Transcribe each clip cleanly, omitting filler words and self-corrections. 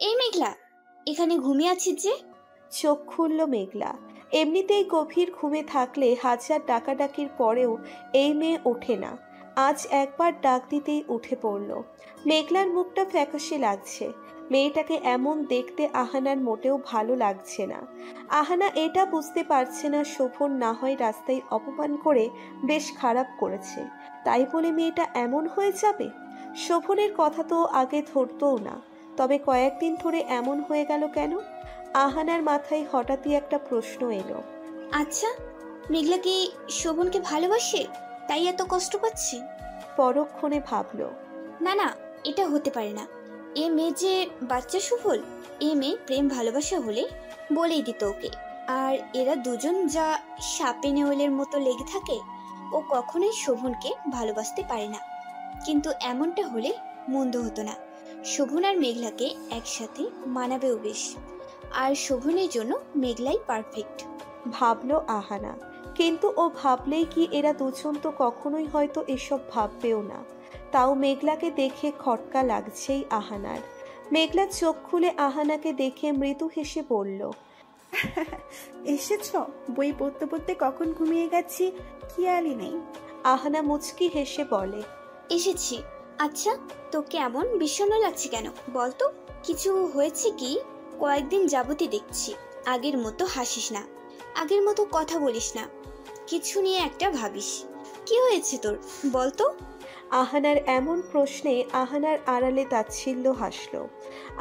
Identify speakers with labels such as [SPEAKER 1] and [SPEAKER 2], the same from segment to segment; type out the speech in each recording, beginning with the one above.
[SPEAKER 1] এই মেঘলা, এখানে ঘুমিয়ে আছিস যে?
[SPEAKER 2] চোখ খুলল মেঘলা। এমনিতেই গভীর ঘুমে থাকলে হাজার ডাকাডাকির পরেও এই মেয়ে ওঠে না। আজ একবার ডাক দিতেই উঠে পড়ল। মেঘলার মুখটা ফ্যাকাশে লাগছে। মেয়েটাকে এমন দেখতে আহানার মোটেও ভালো লাগছে না। আহানা এটা বুঝতে পারছে না শোভন না হয় রাস্তায় অপমান করে বেশ খারাপ করেছে, তাই বলে মেয়েটা এমন হয়ে যাবে? শোভনের কথা তো আগে ধরতও না, তবে কয়েকদিন ধরে এমন হয়ে গেল কেন? আহানার মাথায় হঠাৎই একটা প্রশ্ন এলো।
[SPEAKER 1] আচ্ছা, মেঘলা কি শোভনকে ভালোবাসে তাই এত কষ্ট পাচ্ছে?
[SPEAKER 2] পরক্ষণে ভাবল,
[SPEAKER 1] না না, এটা হতে পারে না। এ মেয়ে যে বাচ্চা সুফল, এ মেয়ে প্রেম ভালোবাসা হলে বলেই দিত ওকে। আর এরা দুজন যা সাপে নেউলের মতো লেগে থাকে, ও কখনোই শোভনকে ভালোবাসতে পারে না। কিন্তু এমনটা হলে মন্দ হতো না। শোভন আর মেঘলাকে একসাথে মানাবেও বেশ। আর শোভনের জন্য মেঘলাই পারফেক্ট
[SPEAKER 2] ভাবলো আহানা। কিন্তু ও ভাবলেই কি এরা দুজন তো কখনোই হয়তো এসব ভাববেও না। তাও মেঘলাকে দেখে খটকা লাগছেই আহানার। মেঘলা চোখ খুলে আহানাকে দেখে মৃদু হেসে বলল,
[SPEAKER 3] এসেছ? বই পড়তে পড়তে কখন ঘুমিয়ে গেছি খেয়ালই নেই।
[SPEAKER 2] আহানা মুচকি হেসে বলে,
[SPEAKER 1] এসেছি। আচ্ছা, তোকে এমন বিষণ্ণ লাগছে কেন বলতো? কিছু হয়েছে কি? কয়েকদিন যাবতই দেখছি আগের মতো হাসিস না, আগের মতো কথা বলিস না, কিছু নিয়ে একটা ভাবিস। কি হয়েছে তোর বলতো?
[SPEAKER 2] আহানার এমন প্রশ্নে আহানার আড়ালে তাচ্ছিল্য হাসল।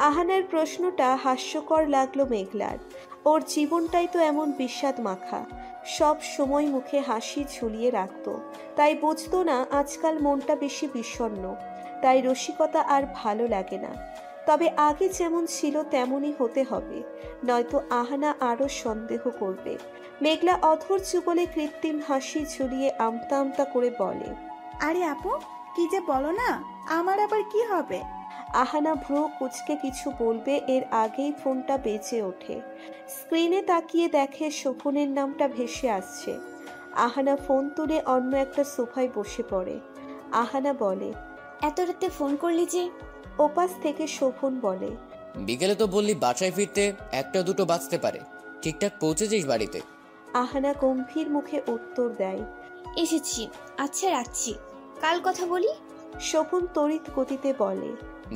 [SPEAKER 2] আহানার প্রশ্নটা হাস্যকর লাগলো মেঘলার। ওর জীবনটাই তো এমন বিষাদ মাখা, সব সময় মুখে হাসি ঝুলিয়ে রাখত, তাই বুঝতো না আজকাল মনটা বেশি বিষণ্ণ, তাই রসিকতা আর ভালো লাগে না। তবে আগে যেমন ছিল তেমনই হতে হবে, নয়তো আহানা আরো সন্দেহ করবে। মেঘলা অধৈর্য বলে কৃত্রিম হাসি ঝুলিয়ে আমতা আমতা করে বলে,
[SPEAKER 3] আরে আপু, কি যে বলো না, আমার আবার কি হবে?
[SPEAKER 2] আহানা ভ্রু কুচকে কিছু বলবে এর আগেই ফোনটা বেজে ওঠে। স্ক্রিনে তাকিয়ে দেখে শোভনের নামটা ভেসে আসছে। আহানা ফোন তুলে অন্য একটা সোফায় বসে পড়ে। আহানা বলে,
[SPEAKER 1] এত রাতে ফোন করলি যে?
[SPEAKER 2] ওপাশ থেকে শোভন বলে,
[SPEAKER 4] বিকেলে তো বললি বাসায় ফিরতে একটা দুটো বাজতে পারে, ঠিকঠাক পৌঁছেছিস বাড়িতে?
[SPEAKER 2] আহানা গম্ভীর মুখে উত্তর দেয়,
[SPEAKER 1] এসেছি। আচ্ছা রাখছি, কাল কথা বলি।
[SPEAKER 2] শোভন তড়িৎ গতিতে বলে।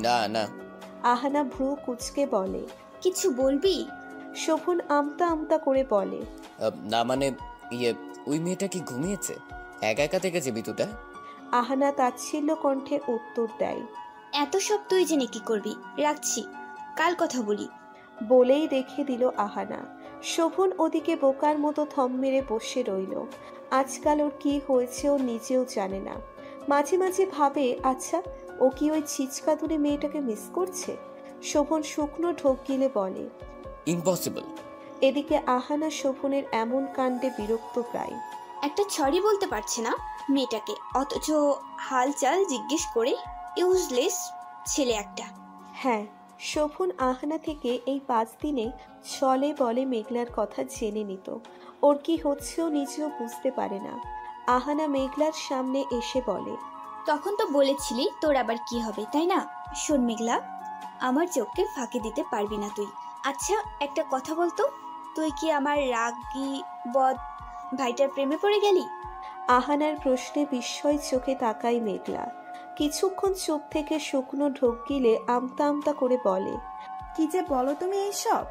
[SPEAKER 4] না না।
[SPEAKER 2] আহানা ভ্রু কুচকে বলে,
[SPEAKER 1] কিছু বলবি?
[SPEAKER 2] শোভন আমতা আমতা করে বলে,
[SPEAKER 4] না মানে ইয়ে, ওই মেয়েটা কি ঘুমিয়েছে? একা একা থেকে যে বিতুটা।
[SPEAKER 2] আহানা তাচ্ছিল্য কণ্ঠে উত্তর দেয়,
[SPEAKER 1] এত সব তুই জেনে কি করবি? রাখছি, কাল কথা বলি।
[SPEAKER 2] বলেই রেখে দিল আহানা। শোভন ওদিকে বোকার মতো থম মেরে বসে রইল। আজকাল ওর কি হয়েছে ও নিজেও জানে না। মাঝে মাঝে ভাবে, আচ্ছা ও কি ওই ছিচকাতুরে মেয়েটাকে মিস করছে? শোভন শুকনো ঢোক গিলে বলে,
[SPEAKER 4] ইম্পসিবল।
[SPEAKER 2] এদিকে আহানা শোভনের এমন কাণ্ডে বিরক্ত প্রায়।
[SPEAKER 1] একটা ছড়ি বলতে পারছে না মেয়েটাকে, অথচ হালচাল জিজ্ঞেস করে। ইউজলেস ছেলে একটা।
[SPEAKER 2] হ্যাঁ, শোভন আহানা থেকে এই 5 দিনে ছলে বলে মেঘলার কথা জেনে নিত। ওর কি হচ্ছেও নিজেও বুঝতে পারে না। আহানা মেঘলার সামনে এসে বলে,
[SPEAKER 1] তখন তো বলেছিলি তোর আবার কি হবে, তাই না? শোন মেঘলা, আমার চোখকে ফাঁকি দিতে পারবি না তুই। আচ্ছা একটা কথা বলতো, তুই কি আমার রাগী বদ ভাইটার প্রেমে পড়ে গেলি?
[SPEAKER 2] আহানার প্রশ্নে বিস্ময় চোখে তাকায় মেঘলা। কিছুক্ষণ চুপ থেকে শুকনো ঢোক গিলে আমতা আমতা করে বলে,
[SPEAKER 3] কি যে বলো তুমি এইসব?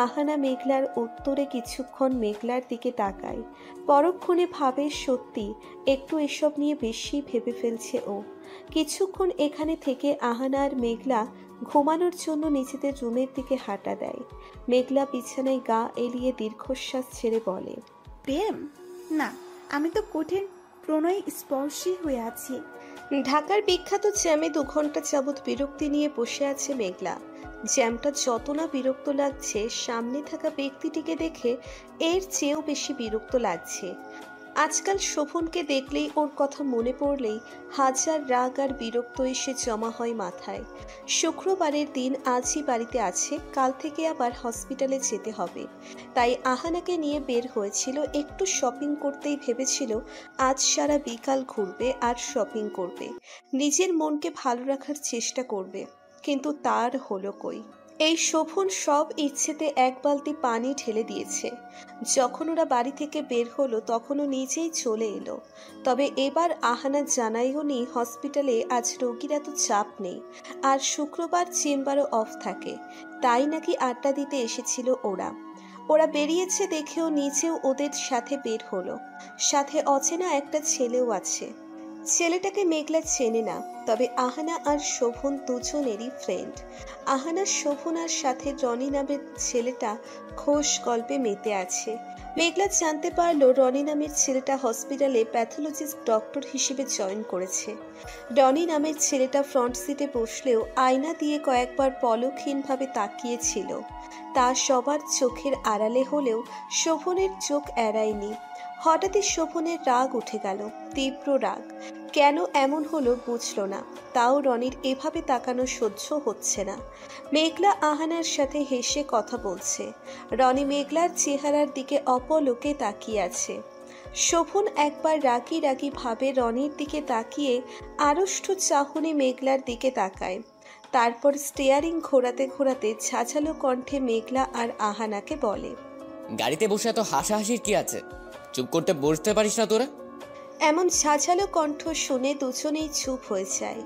[SPEAKER 2] আহানা মেঘলার উত্তরে কিছুক্ষণ মেঘলার দিকে তাকায়। পরক্ষণে ভাবে সত্যি একটু এসব নিয়ে বেশি ভেবে ফেলছে ও। কিছুক্ষণ এখানে থেকে আহানা আর মেঘলা ঘুমানোর জন্য নিজেদের রুমের দিকে হাঁটা দেয়। মেঘলা বিছানায় গা এলিয়ে দীর্ঘশ্বাস ছেড়ে বলে,
[SPEAKER 3] প্রেম না, আমি তো কঠিন প্রণয় স্পর্শী হয়ে আছি।
[SPEAKER 2] ঢাকার বিখ্যাত জ্যামে 2 ঘন্টা যাবৎ বিরক্তি নিয়ে বসে আছে মেঘলা। জ্যামটা যত না বিরক্ত লাগছে, সামনে থাকা ব্যক্তিটিকে দেখে এর চেয়েও বেশি বিরক্ত লাগছে। আজকাল শোভনকে দেখলেই ওর কথা মনে পড়লেই হাজার রাগ আর বিরক্ত এসে জমা হয় মাথায়। শুক্রবারের দিন আজই বাড়িতে আছে, কাল থেকে আবার হসপিটালে যেতে হবে। তাই আহানাকে নিয়ে বের হয়েছিল, একটু শপিং করতেই ভেবেছিল আজ সারা বিকাল ঘুরবে আর শপিং করবে, নিজের মনকে ভালো রাখার চেষ্টা করবে। কিন্তু তার হলো কই? এই শোভন সব ইচ্ছেতে এক বালতি পানি ঢেলে দিয়েছে। যখন ওরা বাড়ি থেকে বের হলো তখনও নিজেই চলে এলো। তবে এবার আহানা জানাইও নি হসপিটালে আজ রোগীর এত চাপ নেই, আর শুক্রবার চেম্বারও অফ থাকে, তাই নাকি আড্ডা দিতে এসেছিল ওরা। ওরা বেরিয়েছে দেখেও নিজেও ওদের সাথে বের হলো। সাথে অচেনা একটা ছেলেও আছে। ছেলেটাকে মেঘলা চেনে না, তবে আহানা আর শোভন দুজনেরই ফ্রেন্ড। আহানা শোভনার সাথে রনি নামের ছেলেটা খোশ গল্পে মেতে আছে। মেঘলা জানতে পারলো রনি নামের ছেলেটা হসপিটালে প্যাথোলজিস্ট ডক্টর হিসেবে জয়েন করেছে। রনি নামের ছেলেটা ফ্রন্ট সিটে বসলেও আয়না দিয়ে কয়েকবার পলকহীনভাবে তাকিয়েছিল। তা সবার চোখের আড়ালে হলেও শোভনের চোখ এড়ায়নি। হঠাৎই শোভনের রাগ উঠে গেল, তীব্র রাগ। কেন এমন হলো বুঝলো না, তাও রনির এভাবে তাকানো সহ্য হচ্ছে না। মেঘলা আহানার সাথে হেসে কথা বলছে। রনি মেঘলার চেহারার দিকে অপলকে তাকিয়ে আছে। শোভন একবার রাগি রাগি ভাবে রনির দিকে তাকিয়ে আড়ষ্ট চাহনি মেঘলার দিকে তাকায়। তারপর স্টিয়ারিং ঘোরাতে ঘোরাতে ঝাঝালো কণ্ঠে মেঘলা আর আহানাকে বলে,
[SPEAKER 4] গাড়িতে বসে এত হাসাহাসির কি আছে? চুপ করতে বসতে পারিস না তোরা?
[SPEAKER 2] এমন ঝাঝালো কণ্ঠ শুনে দুজনেই চুপ হয়ে যায়।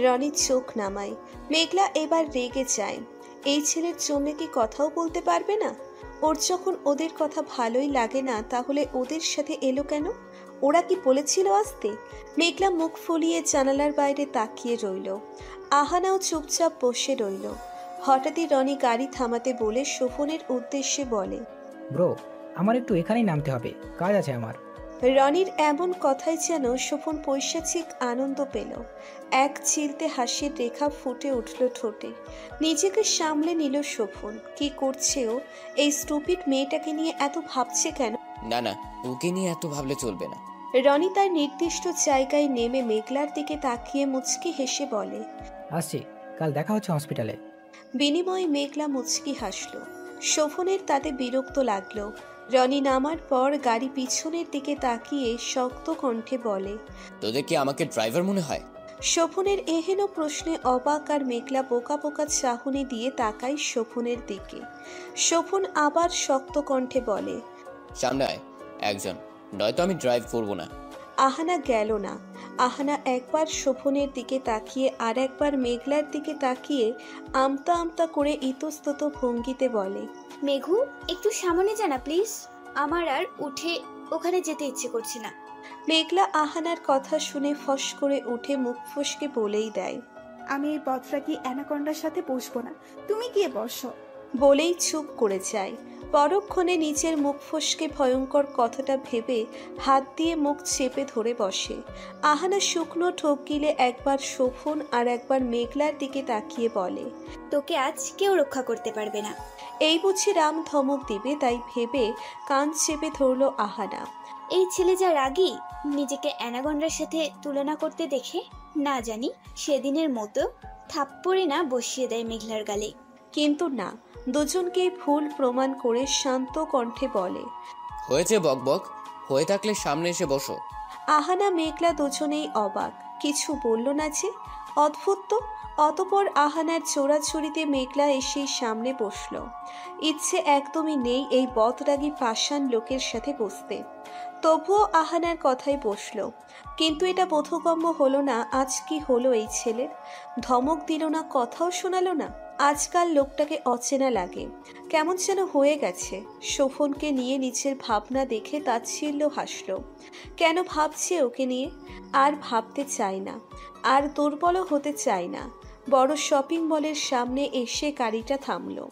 [SPEAKER 2] রনি চোখ নামায়। মেঘলা এবার রেগে যায়। এই ছেলের জন্য কি কথাও বলতে পারবে না? ওর যখন ওদের কথা ভালোই লাগে না, তাহলে ওদের সাথে এলো কেন? ওরা কি বলেছিল আসতে? মেঘলা মুখ ফুলিয়ে জানালার বাইরে তাকিয়ে রইল। আহানাও চুপচাপ বসে রইল। হঠাৎই রনি গাড়ি থামাতে বলে শোভনের উদ্দেশ্যে বলে,
[SPEAKER 5] ব্রো, আমার একটু এখানেই নামতে হবে, কাজ আছে আমার।
[SPEAKER 2] রনির এমন কথাই যেন শোভন পৈশাচিক আনন্দ পেল। এক চিলতে হাসির রেখা ফুটে উঠল ঠোঁটে। নিজেকে সামলে নিল শোভন। কি করছে ও? এই স্টুপিড মেয়েটাকে নিয়ে এত ভাবছে কেন?
[SPEAKER 4] না না, ওকে নিয়ে এত ভাবলে চলবে না।
[SPEAKER 2] রনি তার নির্দিষ্ট জায়গায় নেমে মেঘলার দিকে তাকিয়ে মুচকি হেসে বলে,
[SPEAKER 5] আসছি, কাল দেখা হচ্ছে হসপিটালে।
[SPEAKER 2] বিনিময়ে মেঘলা মুচকি হাসল। শোভনের তাতে বিরক্ত লাগলো। রনি নামার পর গাড়ি পিছনের দিকে তাকিয়ে শক্ত কণ্ঠে বলে,
[SPEAKER 4] তোদের কি আমাকে ড্রাইভার মনে হয়?
[SPEAKER 2] শোভনের এহেন প্রশ্নে অবাক আর মেঘলা বোকা বোকা চাহনি দিয়ে তাকায় শোভনের দিকে। শোভন আবার শক্ত কণ্ঠে বলে,
[SPEAKER 4] সামনে আয় একজন, নয়তো আমি ড্রাইভ করবো না।
[SPEAKER 2] আহানা গেল না। আহানা একবার শোভনের দিকে তাকিয়ে আর একবার মেঘলার দিকে তাকিয়ে আমতা আমতা করে ইতস্তত ভঙ্গিতে বলে,
[SPEAKER 1] মেঘু, একটু সামনে জানা প্লিজ, আমার আর উঠে ওখানে যেতে ইচ্ছে করছে না।
[SPEAKER 2] মেঘলা আহানার কথা শুনে ফস করে উঠে মুখ ফসকে বলেই দেয়,
[SPEAKER 3] আমি এই পথটাকি অ্যানাকন্ডার সাথে বসবো না, তুমি গিয়ে বসো।
[SPEAKER 2] বলেই চুপ করে যায়। পরক্ষণে নিচের মুখ ফসকে ভয়ঙ্কর কথাটা ভেবে হাত দিয়ে মুখ চেপে ধরে বসে। আহানা শুকনো ঠোক গিলে একবার শোভন আর একবার মেঘলার দিকে তাকিয়ে বলে,
[SPEAKER 1] তোকে আজ কেউ রক্ষা করতে পারবে না।
[SPEAKER 2] এই বুঝি রাম ধমক দিবে, তাই ভেবে কান চেপে ধরল আহানা।
[SPEAKER 1] এই ছেলে যা রাগী, নিজেকে অ্যানাগন্ডার সাথে তুলনা করতে দেখে না জানি সেদিনের মতো থাপ্পড়ে না বসিয়ে দেয় মেঘলার গালে।
[SPEAKER 2] কিন্তু না, দুজনকেই ভুল প্রমাণ করে শান্ত কণ্ঠে বলে,
[SPEAKER 4] হয়েছে বক বক, হয়ে থাকলে সামনে এসে বসো।
[SPEAKER 2] আহানা মেঘলা দুজনেই অবাক, কিছু বলল না যে। অদ্ভুত তো। অতপর আহানার চোরাছুরিতে মেঘলা এসেই সামনে বসল। ইচ্ছে একদমই নেই এই বদরাগী পাষাণ লোকের সাথে বসতে, তবুও আহানার কথাই বসল। কিন্তু এটা বোধগম্য হলো না আজ কি হলো এই ছেলের। ধমক দিল না, কথাও শোনালো না। আজকাল লোকটাকে অচেনা লাগে, কেমন যেন হয়ে গেছে। শোভনকে নিয়ে নিচের ভাবনা দেখে তাচ্ছিল্য হাসল। কেন ভাবছে ওকে নিয়ে? আর ভাবতে চায় না, আর দুর্বলও হতে চায় না। বড় শপিং মলের সামনে এসে গাড়িটা থামলো।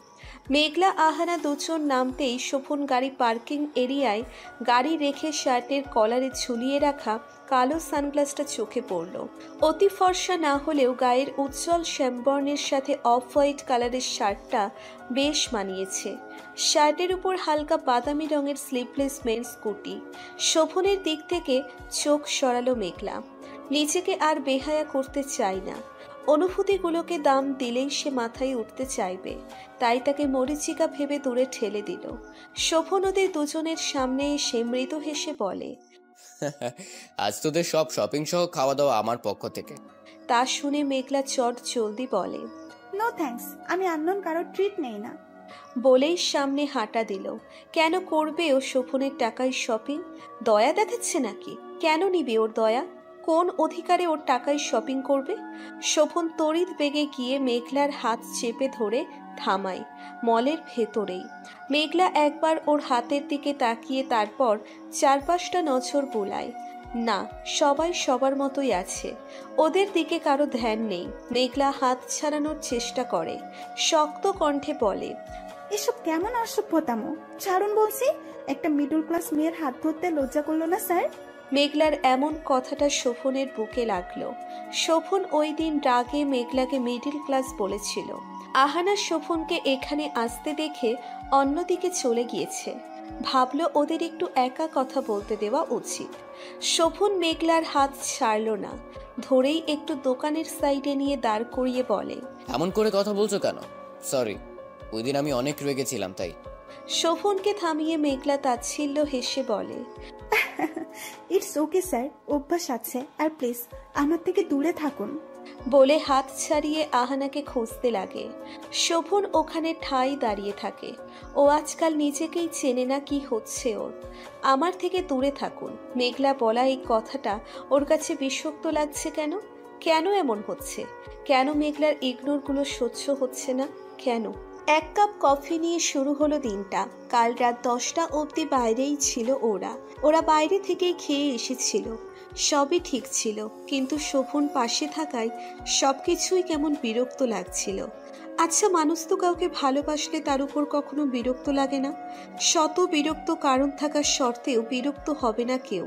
[SPEAKER 2] মেঘলা আহানা দুজন নামতেই শোভন গাড়ি পার্কিং এরিয়ায় গাড়ি রেখে শার্টের কলারে ঝুলিয়ে রাখা কালো সানগ্লাসটা চোখে পড়ল। অতি ফর্সা না হলেও গায়ের উজ্জ্বল শ্যামবর্ণের সাথে অফ হোয়াইট কালারের শার্টটা বেশ মানিয়েছে। শার্টের উপর হালকা বাদামি রঙের স্লিভলেস মেন স্কুটি। শোভনের দিক থেকে চোখ সরালো মেঘলা। নিজেকে আর বেহায়া করতে চায় না। অনুভূতিগুলোকে দাম দিলেই সে মাথায় উঠতে চাইবে, তাই তাকে মরীচিকা ভেবে দূরে ঠেলে দিল। শোভন ওদের দুজনের সামনে এসে মৃদু হেসে বলে,
[SPEAKER 4] আজ তোদের সব শপিং সহ খাওয়া দাওয়া আমার পক্ষ থেকে।
[SPEAKER 2] তা শুনে মেঘলা চট জলদি বলে,
[SPEAKER 3] নো থ্যাঙ্কস, আমি আননোন কারো ট্রিট নেই না।
[SPEAKER 2] বলেই সামনে হাঁটা দিল। কেন করবে ও শোভনের টাকায় শপিং? দয়া দেখাচ্ছে নাকি? কেন নিবে ওর দয়া? কোন অধিকারে ওর টাকায় শপিং করবে? শোভন তড়িৎ বেগে গিয়ে মেঘলার হাত চেপে ধরে থামায় মলের ভেতরেই। মেঘলা একবার ওর হাতের দিকে তাকিয়ে তারপর চারপাশটা নজর বোলায়। না, সবাই সবার মতোই আছে, ওদের দিকে কারো ধ্যান নেই। মেঘলা হাত ছাড়ানোর চেষ্টা করে, শক্ত কণ্ঠে বলে,
[SPEAKER 3] এসব কেমন অসভ্যতামো, ছাড়ুন বলছি। একটা মিডল ক্লাস মেয়ের হাত ধরতে লজ্জা করলো না স্যার?
[SPEAKER 2] মেঘলার এমন কথাটা শোভনের বুকে লাগলো। শোভন ওই দিন রাগে মেঘলাকে মিডল ক্লাস বলেছিল। আহানা শোভনকে এখানে আসতে দেখে অন্যদিকে চলে গিয়েছে। ভাবলো ওদের একটু একা কথা বলতে দেওয়া উচিত। শোভন মেঘলার হাত ছাড়ল না, ধরেই একটু দোকানের সাইডে নিয়ে দাঁড় করিয়ে বলে,
[SPEAKER 4] এমন করে কথা বলছো কেন? সরি, ওই দিন আমি অনেক রেগেছিলাম তাই।
[SPEAKER 2] শোভনকে থামিয়ে মেঘলা তাচ্ছিল্য হেসে বলে,
[SPEAKER 3] ইটস ওকে স্যার, অভ্যাস আছে। আর প্লিজ আমার থেকে দূরে থাকুন।
[SPEAKER 2] বলে হাত ছাড়িয়ে আহানাকে খুঁজতে লাগে। শোভন ওখানে ঠাই দাঁড়িয়ে থাকে। ও আজকাল নিজেকেই চেনে না কি হচ্ছে ওর। আমার থেকে দূরে থাকুন, মেঘলা বলা এই কথাটা ওর কাছে বিষাক্ত লাগছে কেন? কেন এমন হচ্ছে? কেন মেঘলার ইগনোরগুলো সহ্য হচ্ছে না? কেন? এক কাপ কফি নিয়ে শুরু হলো দিনটা। কাল রাত 10টা অবধি বাইরেই ছিল ওরা বাইরে থেকেই খেয়ে এসেছিল। সবই ঠিক ছিল, কিন্তু শোভন পাশে থাকায় সবকিছুই কেমন বিরক্ত লাগছিল। আচ্ছা, মানুষ তো কাউকে ভালোবাসলে তার উপর কখনো বিরক্ত লাগে না? শত বিরক্ত কারণ থাকার সত্ত্বেও বিরক্ত হবে না কেউ।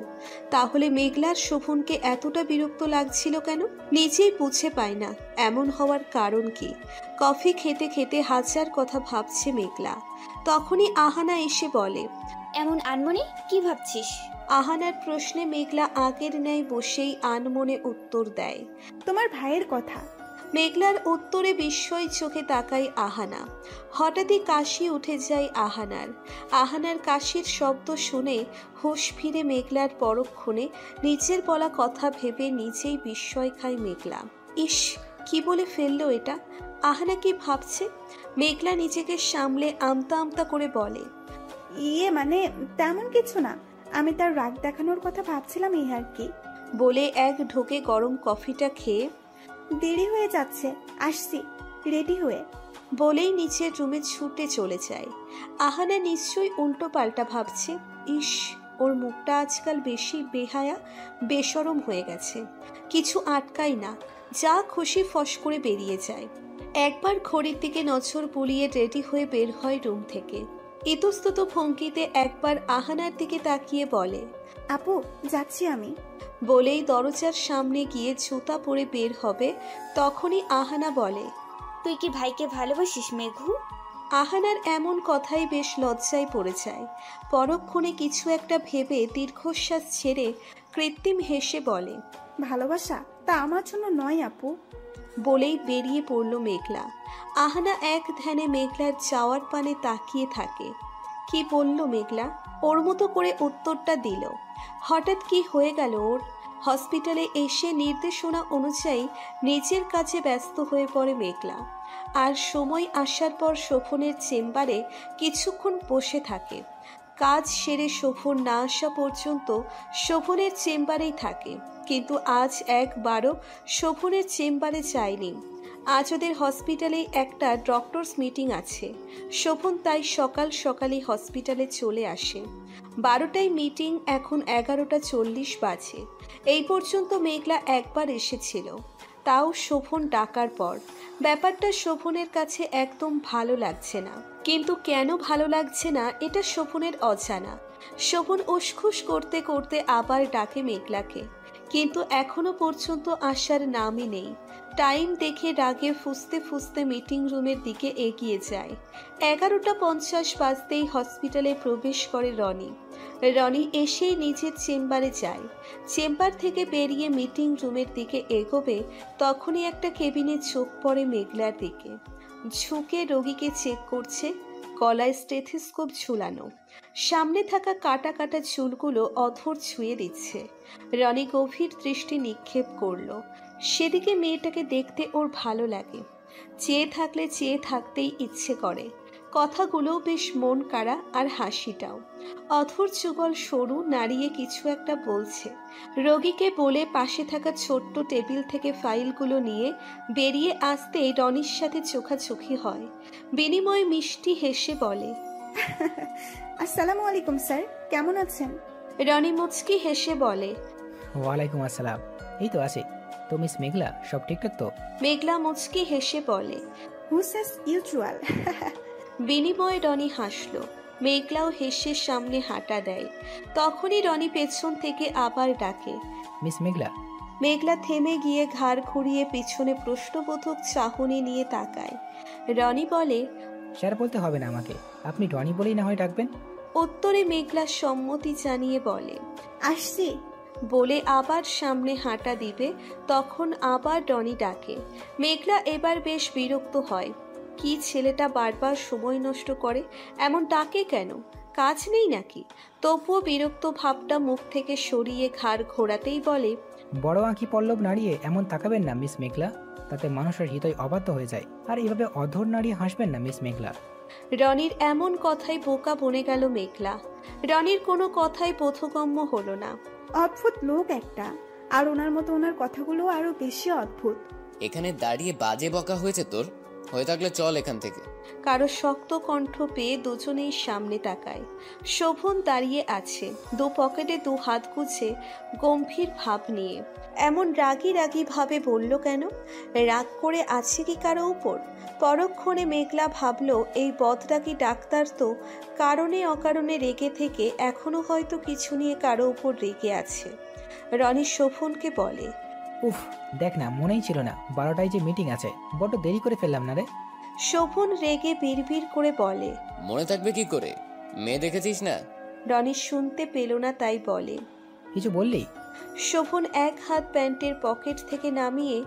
[SPEAKER 2] তাহলে মেঘলার শোভনকে এতটা বিরক্ত লাগছিল কেন? নিজেই বুঝে পায় না এমন হওয়ার কারণ কি। কফি খেতে খেতে হাজার কথা ভাবছে মেঘলা। তখনই আহানা এসে বলে,
[SPEAKER 1] এমন আনমনে কি ভাবছিস?
[SPEAKER 2] আহানার প্রশ্নে মেঘলা আগের ন্যায় বসেই আনমনে উত্তর দেয়,
[SPEAKER 3] তোমার ভাইয়ের কথা।
[SPEAKER 2] মেঘলার উত্তরে বিস্ময় চোখে তাকায় আহানা। হঠাৎই কাশি উঠে যায় আহানার কাশির শব্দ শুনে হুঁশ ফিরে মেঘলার পরক্ষণে নিজের বলা কথা ভেবে নিজেই বিস্ময় খায় মেঘলা। ইস, কি বলে ফেললো এটা? আহানা কি ভাবছে? মেঘলা নিজেকে সামলে আমতা আমতা করে বলে,
[SPEAKER 3] মানে তেমন কিছু না, আমি তার রাগ দেখানোর কথা ভাবছিলাম এই আর কি।
[SPEAKER 2] বলে এক ঢোকে গরম কফিটা খেয়ে,
[SPEAKER 3] দেরি হয়ে যাচ্ছে, আসছি রেডি হয়ে,
[SPEAKER 2] বলেই নিচের রুমে ছুটে চলে যায়। আহানা নিশ্চয়ই উল্টো পাল্টা ভাবছে। ইস, ওর মুখটা আজকাল বেশি বেহায়া বেশরম হয়ে গেছে। কিছু আটকায় না, যা খুশি ফস করে বেরিয়ে যায়। একবার ঘড়ির দিকে নজর বুলিয়ে রেডি হয়ে বের হয় রুম থেকে। ইতস্তত ভঙ্গিতে একবার আহানার দিকে তাকিয়ে বলে,
[SPEAKER 3] আপু যাচ্ছি আমি।
[SPEAKER 2] বলেই দরজার সামনে গিয়ে জুতা পরে বের হবে। তখনই আহানা বলে,
[SPEAKER 1] তুই কি ভাইকে ভালোবাসিস মেঘু?
[SPEAKER 2] আহানার এমন কথাই বেশ লজ্জায় পড়ে যায়। পরক্ষণে কিছু একটা ভেবে দীর্ঘশ্বাস ছেড়ে কৃত্রিম হেসে বলে,
[SPEAKER 3] ভালোবাসা তা আমার জন্য নয় আপু।
[SPEAKER 2] বলেই বেরিয়ে পড়ল মেঘলা। আহানা এক ধ্যানে মেঘলার যাওয়ার পানে তাকিয়ে থাকে। কি বলল মেঘলা? ওর মতো করে উত্তরটা দিল। হঠাৎ কি হয়ে গেল ওর? হসপিটালে এসে নির্দেশনা অনুযায়ী নিজের কাজে ব্যস্ত হয়ে পড়ে মেঘলা। আর সময় আসার পর শোভনের চেম্বারে কিছুক্ষণ বসে থাকে। কাজ সেরে শোভন না আসা পর্যন্ত শোভনের চেম্বারেই থাকে, কিন্তু আজ একবারও শোভনের চেম্বারে যায়নি। আজ ওদের হসপিটালে একটা ডক্টরস মিটিং আছে। শোভন তাই সকাল সকালই হসপিটালে চলে আসে। 12টায় মিটিং, এখন 11:40 বাজে। এই পর্যন্ত মেঘলা একবার এসেছিল, তাও শোভন ডাকার পর। ব্যাপারটা শোভনের কাছে একদম ভালো লাগছে না। কিন্তু কেন ভালো লাগছে না এটা শোভনের অজানা। শোভন উসখুস করতে করতে আবার ডাকে মেঘলাকে, কিন্তু এখনো পর্যন্ত আসার নামই নেই। টাইম দেখে রাগে ফুসতে ফুসতে মিটিং রুমের দিকে এগিয়ে যায়। 11:50 বাজতেই হসপিটালে প্রবেশ করে রনি এসেই নিজের চেম্বারে যায়। চেম্বার থেকে বেরিয়ে মিটিং রুমের দিকে এগোবে, তখনই একটা কেবিনে চোখ পড়ে মেঘলার দিকে। ঝুঁকে রোগীকে চেক করছে, গলায় স্টেথোস্কোপ ঝুলানো। সামনে থাকা কাটা কাটা চুলগুলো অধর ছুঁয়ে দিচ্ছে। রনি গভীর দৃষ্টি নিক্ষেপ করলো। সেদিকে মেয়েটাকে দেখতে ওর ভালো লাগে। চেয়ে থাকলে চেয়ে থাকতেই ইচ্ছে করে। কথাগুলো বেশ মন কাড়া, আর হাসিটাও। অথর যুগল সরু নাড়িয়ে কিছু একটা বলছে। রোগীকে বলে পাশে থাকা ছোট্ট টেবিল থেকে ফাইলগুলো নিয়ে বেরিয়ে আসতেই রনির সাথে চোখাচোখি হয়। বিনিময়ে মিষ্টি হেসে বলে,
[SPEAKER 3] আসসালামু আলাইকুম স্যার, কেমন আছেন?
[SPEAKER 2] রনি মুচকি হেসে বলে,
[SPEAKER 5] ওয়ালাইকুম আসসালাম। এই তো আছি। তো মিস মেঘলা, সব ঠিকঠাক তো?
[SPEAKER 2] মেঘলা মুচকি হেসে বলে।
[SPEAKER 3] হুস অ্যাজ ইউজুয়াল।
[SPEAKER 2] বিনিময়ে রনি হাসল। মেঘলাও হেসে সামনে হাঁটা দেয়। তখনই রনি পেছন থেকে আবার ডাকে,
[SPEAKER 5] মিস মেঘলা।
[SPEAKER 2] মেঘলা থেমে গিয়ে ঘাড় ঘুরিয়ে পিছনে প্রশ্নবোধক চাহনি নিয়ে তাকায়। রনি বলে,
[SPEAKER 5] স্যার বলতে হবে না আমাকে, আপনি রনি বলেই না হয় ডাকবেন।
[SPEAKER 2] উত্তরে মেঘলা সম্মতি জানিয়ে বলে,
[SPEAKER 3] আসছি।
[SPEAKER 2] বলে আবার সামনে হাঁটা দিবে। তখন আবার রনি ডাকে। মেঘলা এবার বেশ বিরক্ত হয়। কি ছেলেটা বারবার সময় নষ্ট করে, এমন ডাকে কেন? কাজ নেই নাকি? তবুও বিরক্ত ভাবটা মুখ থেকে সরিয়ে ঘাড় ঘোরাতেই বলে,
[SPEAKER 5] বড় আঁখি পল্লব নাড়িয়ে এমন তাকাবেন না মিস মেঘলা, তাতে মানুষের হৃদয় অবাধ্য হয়ে যায়। আর এভাবে অধর নাড়িয়ে হাসবেন না মিস মেঘলা।
[SPEAKER 2] রনির এমন কথায় বোকা বনে গেল মেঘলা। রনির কোনো কথাই বোধগম্য হলো না।
[SPEAKER 3] অদ্ভুত লোক একটা, আর ওনার মতো ওনার কথাগুলো আরো বেশি অদ্ভুত।
[SPEAKER 4] এখানে দাঁড়িয়ে বাজে বকা হয়েছে তোর, হয়ে থাকলে চল এখান থেকে।
[SPEAKER 2] কারো শক্ত কণ্ঠ পেয়ে দুজনেই সামনে তাকায়। শোভন দাঁড়িয়ে আছে, দু পকেটে দু হাত গুছে গম্ভীর ভাব নিয়ে। এমন রাগী রাগী ভাবে বলল কেন? রাগ করে আছে কি কারো উপর? পরক্ষণে মেঘলা ভাবল, এই বদরাগী ডাক্তার তো কারণে অকারণে রেগে থেকে এখনো হয়তো কিছু নিয়ে কারো উপর রেগে আছে। রনি শোভনকে বলে,
[SPEAKER 5] উফ, দেখ না, মনেই ছিল না 12টায় যে মিটিং আছে, বড্ড দেরি করে ফেললাম না রে।
[SPEAKER 2] শোভন রেগে বিড়বিড় করে বলে,
[SPEAKER 4] মনে থাকবে কি করে, মেয়ে দেখেছিস না?
[SPEAKER 2] রনি শুনতে পেল না তাই বলে,
[SPEAKER 5] কিছু বললি?
[SPEAKER 2] শোভন এক হাত প্যান্টের পকেট থেকে নামিয়ে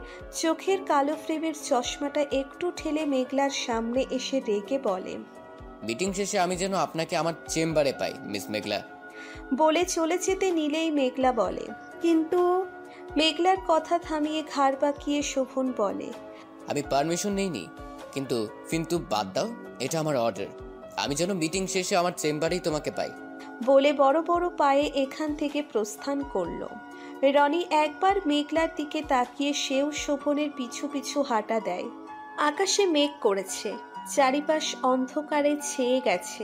[SPEAKER 2] চোখের কালো ফ্রেমের চশমাটা একটু ঠেলে মেঘলার সামনে এসে রেগে বলে,
[SPEAKER 4] মিটিং শেষে আমি যেন আপনাকে আমার চেম্বারে পাই মিস মেঘলা।
[SPEAKER 2] বলে চলে যেতে নিলেই মেঘলা বলে,
[SPEAKER 3] কিন্তু
[SPEAKER 2] মেঘলার কথা থামিয়ে ঘাড় বাঁকিয়ে শোভন বলে,
[SPEAKER 4] আমি পারমিশন নেইনি, কিন্তু বাদ দাও, এটা আমার অর্ডার। আমি যেন মিটিং শেষে আমার চেম্বারেই তোমাকে পাই।
[SPEAKER 2] বলে বড় বড় পায়ে এখান থেকে প্রস্থান করলো। রনি একবার মেঘলার দিকে তাকিয়ে সেও শোভনের পিছু পিছু হাঁটা দেয়। আকাশে মেঘ করেছে, চারিপাশ অন্ধকারে ছেয়ে গেছে।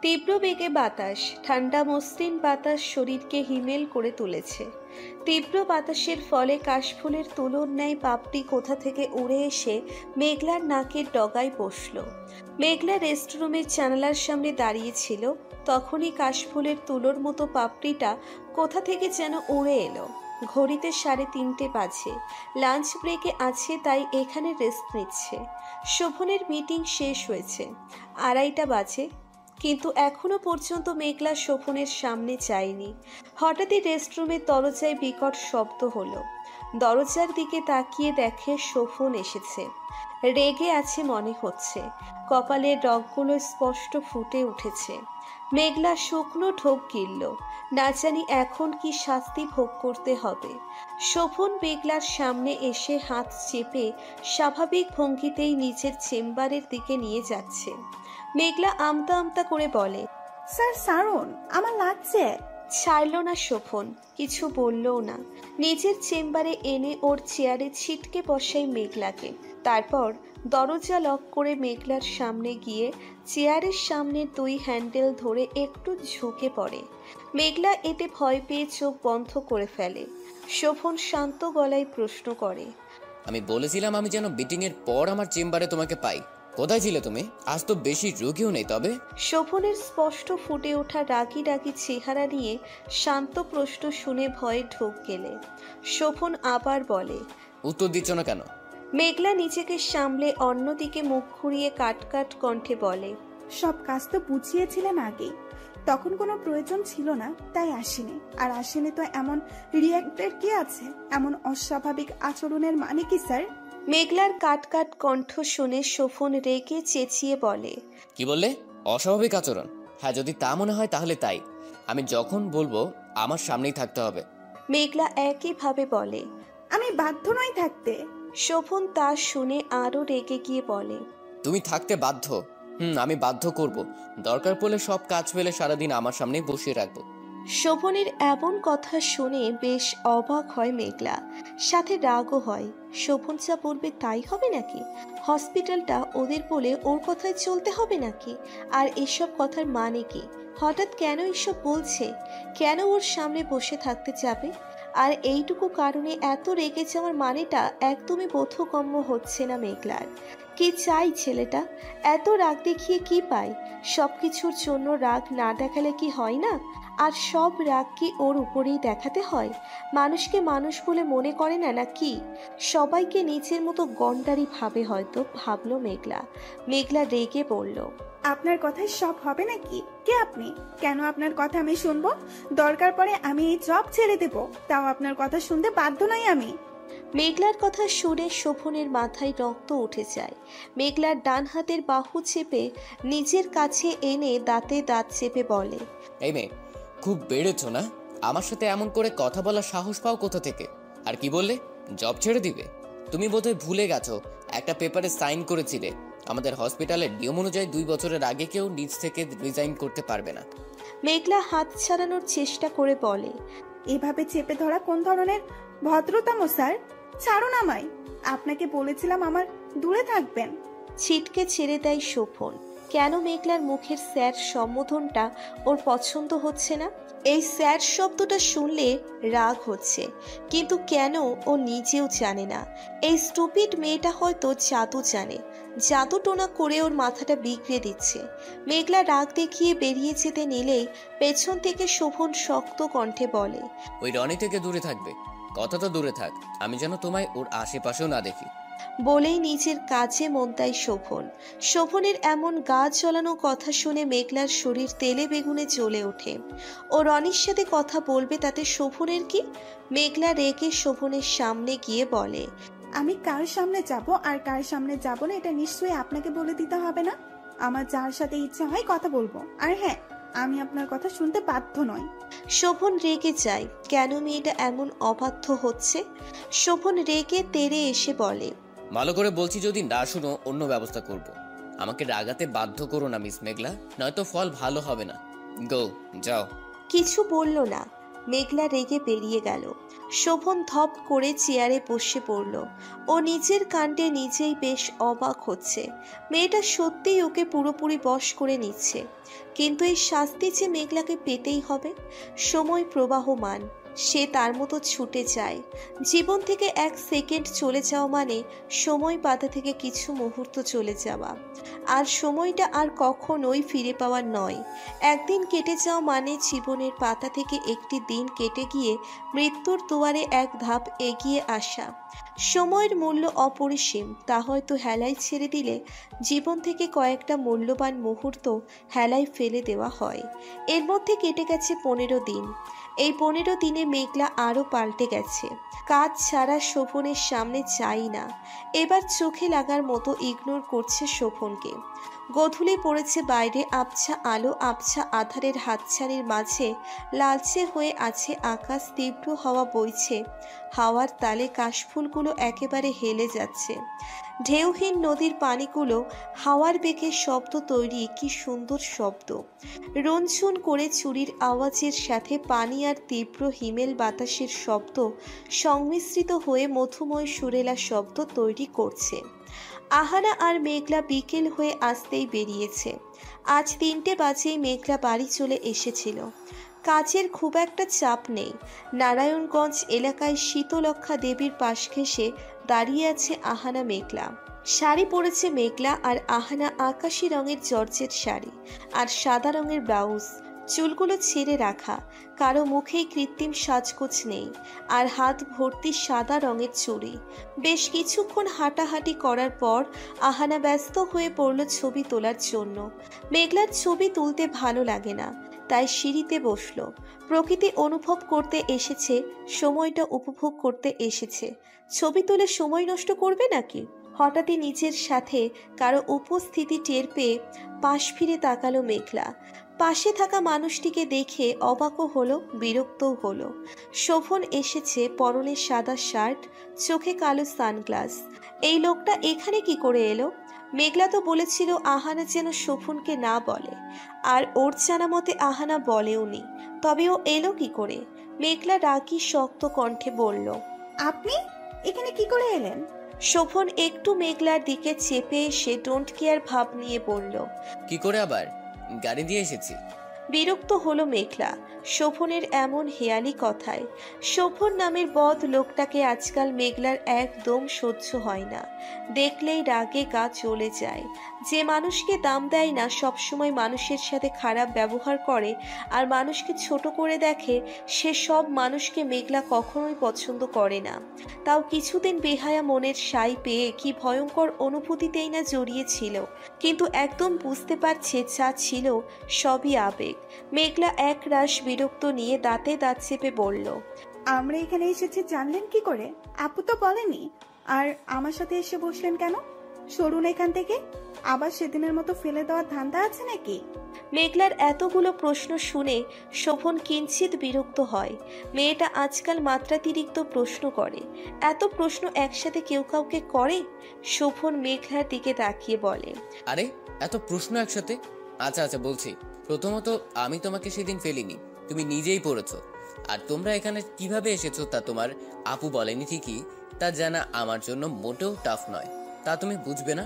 [SPEAKER 2] তীব্র বেগে বাতাস, ঠান্ডা মসৃণ বাতাস শরীরকে হিমেল করে তুলেছে। তীব্র বাতাসের ফলে কাশফুলের তুলোর ন্যায় পাপড়ি কোথা থেকে উড়ে এসে মেঘলার নাকের ডগায় বসল। মেঘলা রেস্টরুমের জানালার সামনে দাঁড়িয়েছিল। তখনই কাশফুলের তুলোর মতো পাপড়িটা কোথা থেকে যেন উড়ে এলো। ঘড়িতে 3:30 বাজে, লাঞ্চ ব্রেকে আছে, তাই এখানে রেস্ট নিচ্ছে। শোভনের মিটিং শেষ হয়েছে, 2:30 বাজে, কিন্তু এখনো পর্যন্ত মেঘলা শোভনের সামনে যায়নি। হঠাৎই রেস্টরুমের দরজায় বিকট শব্দ হলো। দরজার দিকে তাকিয়ে দেখে শোভন এসেছে। রেগে আছে মনে হচ্ছে, কপালের রগগুলো স্পষ্ট ফুটে উঠেছে। মেঘলা শুকনো ঢোক গিলল, না জানি এখন কি শাস্তি ভোগ করতে হবে। শোভন মেঘলার সামনে এসে হাত চেপে স্বাভাবিক ভঙ্গিতেই নিজের চেম্বারের দিকে নিয়ে যাচ্ছে। মেঘলা আমতা আমতা করে বলে,
[SPEAKER 3] স্যার সারুন, আমার লাগছে।
[SPEAKER 2] ছাড়ল না শোভন, কিছু বললও না। নিজের চেম্বারে এনে ওর চেয়ারে ছিটকে বসাই মেঘলাকে। তারপর দরজা লক করে মেঘলার সামনে গিয়ে চেয়ারের সামনে 2 হ্যান্ডেল ধরে একটু ঝুঁকে পড়ে। মেঘলা এতে ভয় পেয়ে চোখ বন্ধ করে ফেলে। শোভন শান্ত গলায় প্রশ্ন করে,
[SPEAKER 4] আমি বলেছিলাম আমি যেন মিটিং এর পর আমার চেম্বারে তোমাকে পাই। কোথায় ছিলে তুমি? আজ তো বেশি রোগীও নেই। তবে
[SPEAKER 2] শোভনের স্পষ্ট ফুটে ওঠা রাগি রাগি চেহারা নিয়ে শান্ত প্রশ্ন শুনে ভয়ে ঢোক গেলে শোভন আবার বলে,
[SPEAKER 4] উত্তর দিচ্ছ না কেন?
[SPEAKER 2] মেঘলা নিজেকে সামলে অন্যদিকে মুখ ঘুরিয়ে কাট কাট কণ্ঠে বলে,
[SPEAKER 3] সব কাজ তো বুঝিয়েছিলেন আগেই, তখন কোনো প্রয়োজন ছিল না, তাই আসেনি। আর আসেনি তো এমন রিয়াক্টের কি আছে? এমন অস্বাভাবিক আচরণের মানে কি স্যার?
[SPEAKER 2] মেঘলার কাট কাট কণ্ঠ শুনে শোভন রেগে চেঁচিয়ে বলে,
[SPEAKER 4] কি বললে? অস্বাভাবিক আচরণ? হ্যাঁ, যদি তা মনে হয় তাহলে তাই। আমি যখন বলবো আমার সামনেই থাকতে হবে।
[SPEAKER 2] মেঘলা একইভাবে বলে,
[SPEAKER 3] আমি বাধ্য নই থাকতে।
[SPEAKER 2] শোভন তা শুনে আরো রেগে গিয়ে বলে,
[SPEAKER 4] তুমি থাকতে বাধ্য। আমি বাধ্য করব। দরকার পড়লে সব কাজ ফেলে সারাদিন আমার সামনেই বসিয়ে রাখবো।
[SPEAKER 2] শোভনের এমন কথা শুনে বেশ অবাক হয় মেঘলা, সাথে রাগও হয়। শোভন যা বলবে তাই হবে নাকি? হসপিটালটা ওদের বলে ওর কথায় চলতে হবে নাকি? আর এসব কথার মানে কি? হঠাৎ কেন এসব বলছে? কেন ওর সামনে বসে থাকতে যাবে? আর এইটুকু কারণে এত রেগে যাওয়ার মানেটা একদমই বোধগম্য হচ্ছে না মেঘলার। কি চাই ছেলেটা? এত রাগ দেখিয়ে কি পায়? সবকিছুর জন্য রাগ না দেখালে কি হয় না? আর সব রাগ কি ওর উপরেই দেখাতে হয়? মানুষকে মানুষ বলে মনে করে না নাকি? সবাইকে নিজের মতো গন্ডারি ভাবে হয়তো, ভাবলো মেঘলা। মেঘলা রেগে বলল,
[SPEAKER 3] আপনার কথায় সব হবে নাকি? কে আপনি? কেন আপনার কথা আমি শুনবো? দরকার পড়ে আমি এই জব ছেড়ে দেব, তাও আপনার কথা শুনতে বাধ্য নই আমি।
[SPEAKER 2] মেঘলার কথা শুনে শোভনের মাথায় রক্ত উঠে যায়। মেঘলার ডান হাতের বাহু চেপে নিজের কাছে এনে দাঁতে দাঁত চেপে বলে,
[SPEAKER 4] এই মেয়ে, খুব বেড়েছো না? আমার সাথে এমন করে কথা বলার সাহস পাও কোথা থেকে? আর কি বললে? জব ছেড়ে দিবে? তুমি বোধহয় ভুলে গেছো একটা পেপারে সাইন করেছিলে। আমাদের হসপিটালের নিয়ম অনুযায়ী 2 বছরের আগে কেউ নিজ থেকে রিজাইন করতে পারবে না।
[SPEAKER 2] মেঘলা হাত ছাড়ানোর চেষ্টা করে বলে,
[SPEAKER 3] এভাবে চেপে ধরা কোন ধরনের ভদ্রতম স্যার? ছাড়ুন আমায়। আপনাকে বলেছিলাম আমার দূরে থাকবেন।
[SPEAKER 2] ছিটকে ছেড়ে দেয় শোভন। কেন মেঘলার মুখের স্যার সম্বোধনটা ওর পছন্দ হচ্ছে না? এই স্যার শব্দটা শুনলে রাগ হচ্ছে, কিন্তু কেন ও নিজেও জানে না। এই স্টুপিড মেয়েটা হয়তো জাদু জানে, জাদু টোনা করে ওর মাথাটা বিগড়ে দিচ্ছে। মেঘলা রাগ দেখিয়ে বেরিয়ে যেতে নিলেই পেছন থেকে শোভন শক্ত কণ্ঠে বলে,
[SPEAKER 4] ওই রনি থেকে দূরে থাকবে। কথা তো দূরে থাক, আমি যেন তোমায় ওর আশেপাশেও না দেখি।
[SPEAKER 2] বলেই নিজের কাজে মন দেয় শোভন। শোভনের এমন গা জ্বলানো কথা শুনে মেঘলার শরীর তেলে বেগুনে জ্বলে ওঠে। ও রনির সাথে কথা বলবে, তাতে শোভনের কি? মেঘলা রেগে শোভনের সামনে গিয়ে বলে,
[SPEAKER 3] আমি কার সামনে যাব আর কার সামনে যাব না এটা নিশ্চয়ই আপনাকে বলে দিতে হবে না। আমার যার সাথে ইচ্ছা হয় কথা বলবো। আর হ্যাঁ, আমি আপনার কথা শুনতে বাধ্য নই।
[SPEAKER 2] শোভন রেগে যায়, কেন মেয়েটা এমন অবাধ্য হচ্ছে? শোভন রেগে তেড়ে এসে বলে,
[SPEAKER 4] ভালো করে বলছি, যদি না শুনো অন্য ব্যবস্থা করব। আমাকে রাগাতে বাধ্য করো না মিস মেঘলা, নয়তো ফল ভালো হবে না। গো, যাও।
[SPEAKER 2] কিছু বলল না। মেঘলা রেগে বেরিয়ে গেল। শোভন ধপ করে চেয়ারে বসে পড়ল। ও নিজের কাণ্ডে নিজেই বেশ অবাক হচ্ছে। মেয়েটা সত্যিই ওকে পুরোপুরি বশ করে নিচ্ছে, কিন্তু এই শাস্তি যে মেঘলাকে পেতেই হবে। সময় প্রবাহমান, সে তার মতো ছুটে যায়। জীবন থেকে 1 সেকেন্ড চলে যাওয়া মানে সময় পাতা থেকে কিছু মুহূর্ত চলে যাওয়া। আর সময়টা আর কখনোই ফিরে পাওয়ার নয়। একদিন কেটে যাওয়া মানে জীবনের পাতা থেকে একটি দিন কেটে গিয়ে মৃত্যুর দুয়ারে এক ধাপ এগিয়ে আসা। সময়ের মূল্য অপরিসীম, তা হয়তো হেলায় ছেড়ে দিলে জীবন থেকে কয়েকটা মূল্যবান মুহূর্ত হেলায় ফেলে দেওয়া হয়। এর মধ্যে কেটে গেছে 15 দিন। এই 15 দিনে মেঘলা আরও পাল্টে গেছে। কাজ ছাড়া শোভনের সামনে চাই না। এবার চোখে লাগার মতো ইগনোর করছে শোভনকে। গধূলি পড়েছে বাইরে, আবছা আলো আবছা আধারের হাতছানির মাঝে লালচে হয়ে আছে আকাশ। তীব্র হাওয়া বইছে, হাওয়ার তালে কাশফুলগুলো একেবারে হেলে যাচ্ছে। ঢেউহীন নদীর পানিগুলো হাওয়ার বেগে শব্দ তৈরি, কি সুন্দর শব্দ। রঞ্ছন করে চুরির আওয়াজের সাথে পানি আর তীব্র হিমেল বাতাসের শব্দ সংমিশ্রিত হয়ে মধুময় সুরেলা শব্দ তৈরি করছে। আহানা আর মেঘলা বিকেল হয়ে আসতেই বেরিয়েছে। আজ 3টে বাজেই মেঘলা বাড়ি চলে এসেছিল। কাজের খুব একটা চাপ নেই। নারায়ণগঞ্জ এলাকায় শীতলক্ষা দেবীর পাশ ঘেঁষে দাঁড়িয়ে আছে আহানা মেঘলা। শাড়ি পরেছে মেঘলা, আর আহানা আকাশি রঙের জর্জেট শাড়ি আর সাদা রঙের ব্লাউজ। চুলগুলো ছেড়ে রাখা, কারো মুখেই কৃত্রিম সাজগোজ নেই, আর হাত ভর্তি সাদা রঙের চুড়ি। বেশ কিছুক্ষণ হাঁটাহাঁটি করার পর আহানা ব্যস্ত হয়ে পড়ল ছবি তোলার জন্য। মেঘলার ছবি তুলতে ভালো লাগে না, তাই সিঁড়িতে বসলো। প্রকৃতি অনুভব করতে এসেছে, সময়টা উপভোগ করতে এসেছে। ছবি তুলে সময় নষ্ট করবে নাকি? হঠাৎই নিজের সাথে কারো উপস্থিতি টের পেয়ে পাশ ফিরে তাকালো মেঘলা। পাশে থাকা মানুষটিকে দেখে অবাকও হলো, বিরক্তও হলো। শোভন এসেছে, পরনে সাদা শার্ট, চোখে কালো সানগ্লাস। এই লোকটা এখানে কি করে এলো? মেঘলা তো বলেছিল আহানা যেন শোভনকে না বলে, আর ওর জানা মতে আহানা বলেওনি। তবে ও এলো কি করে? মেঘলা রাগী শক্ত কণ্ঠে বলল,
[SPEAKER 3] আপনি এখানে কি করে এলেন?
[SPEAKER 2] শোভন একটু মেঘলার দিকে চেপে এসে ডোন্ট কেয়ার ভাব নিয়ে বলল।
[SPEAKER 4] কি করে আবার? গাড়ি দিয়ে এসেছি।
[SPEAKER 2] বিরক্ত হলো মেঘলা শোভনের এমন হেয়ালি কথায়। শোভন নামের বদ লোকটাকে আজকাল মেঘলার একদম সহ্য হয় না। দেখলেই রাগে গা চলে যায়। যে মানুষকে দাম দেয় না, সবসময় মানুষের সাথে খারাপ ব্যবহার করে আর মানুষকে ছোট করে দেখে, সে সব মানুষকে মেঘলা কখনোই পছন্দ করে না। তাও কিছুদিন বেহায়া মনের সাই পেয়ে কি ভয়ঙ্কর অনুভূতিতেই না জড়িয়েছিল, কিন্তু একদম বুঝতে পারছে যা ছিল সবই আবেগ। মেঘলা এক রাশ বিরক্ত নিয়ে দাঁতে দাঁত চেপে বলল,
[SPEAKER 3] আমরা এখানে এসেছি জানলেন কি করে? আপু তো বলেনি। আর আমার সাথে এসে বসলেন কেন? সরুন এখান থেকে। আবার সেদিনের মতো ফেলে দেওয়ার ধান্দা আছে নাকি?
[SPEAKER 2] মেঘলার এতগুলো প্রশ্ন শুনে শোভন কিঞ্চিত বিরক্ত হয়। মেয়েটা আজকাল মাত্রাতিরিক্ত প্রশ্ন করে। এত প্রশ্ন একসাথে কেউ কাউকে করে? শোভন মেঘলার দিকে তাকিয়ে বলে,
[SPEAKER 4] আরে এত প্রশ্ন একসাথে? আচ্ছা আচ্ছা বলছি। প্রথমত আমি তোমাকে সেদিন ফেলিনি, তুমি নিজেই পড়েছো। আর তোমরা এখানে কিভাবে এসেছো তা তোমার আপু বলেনি ঠিকই, তা জানা আমার জন্য মোটেও টাফ নয়, তা তুমি বুঝবে না?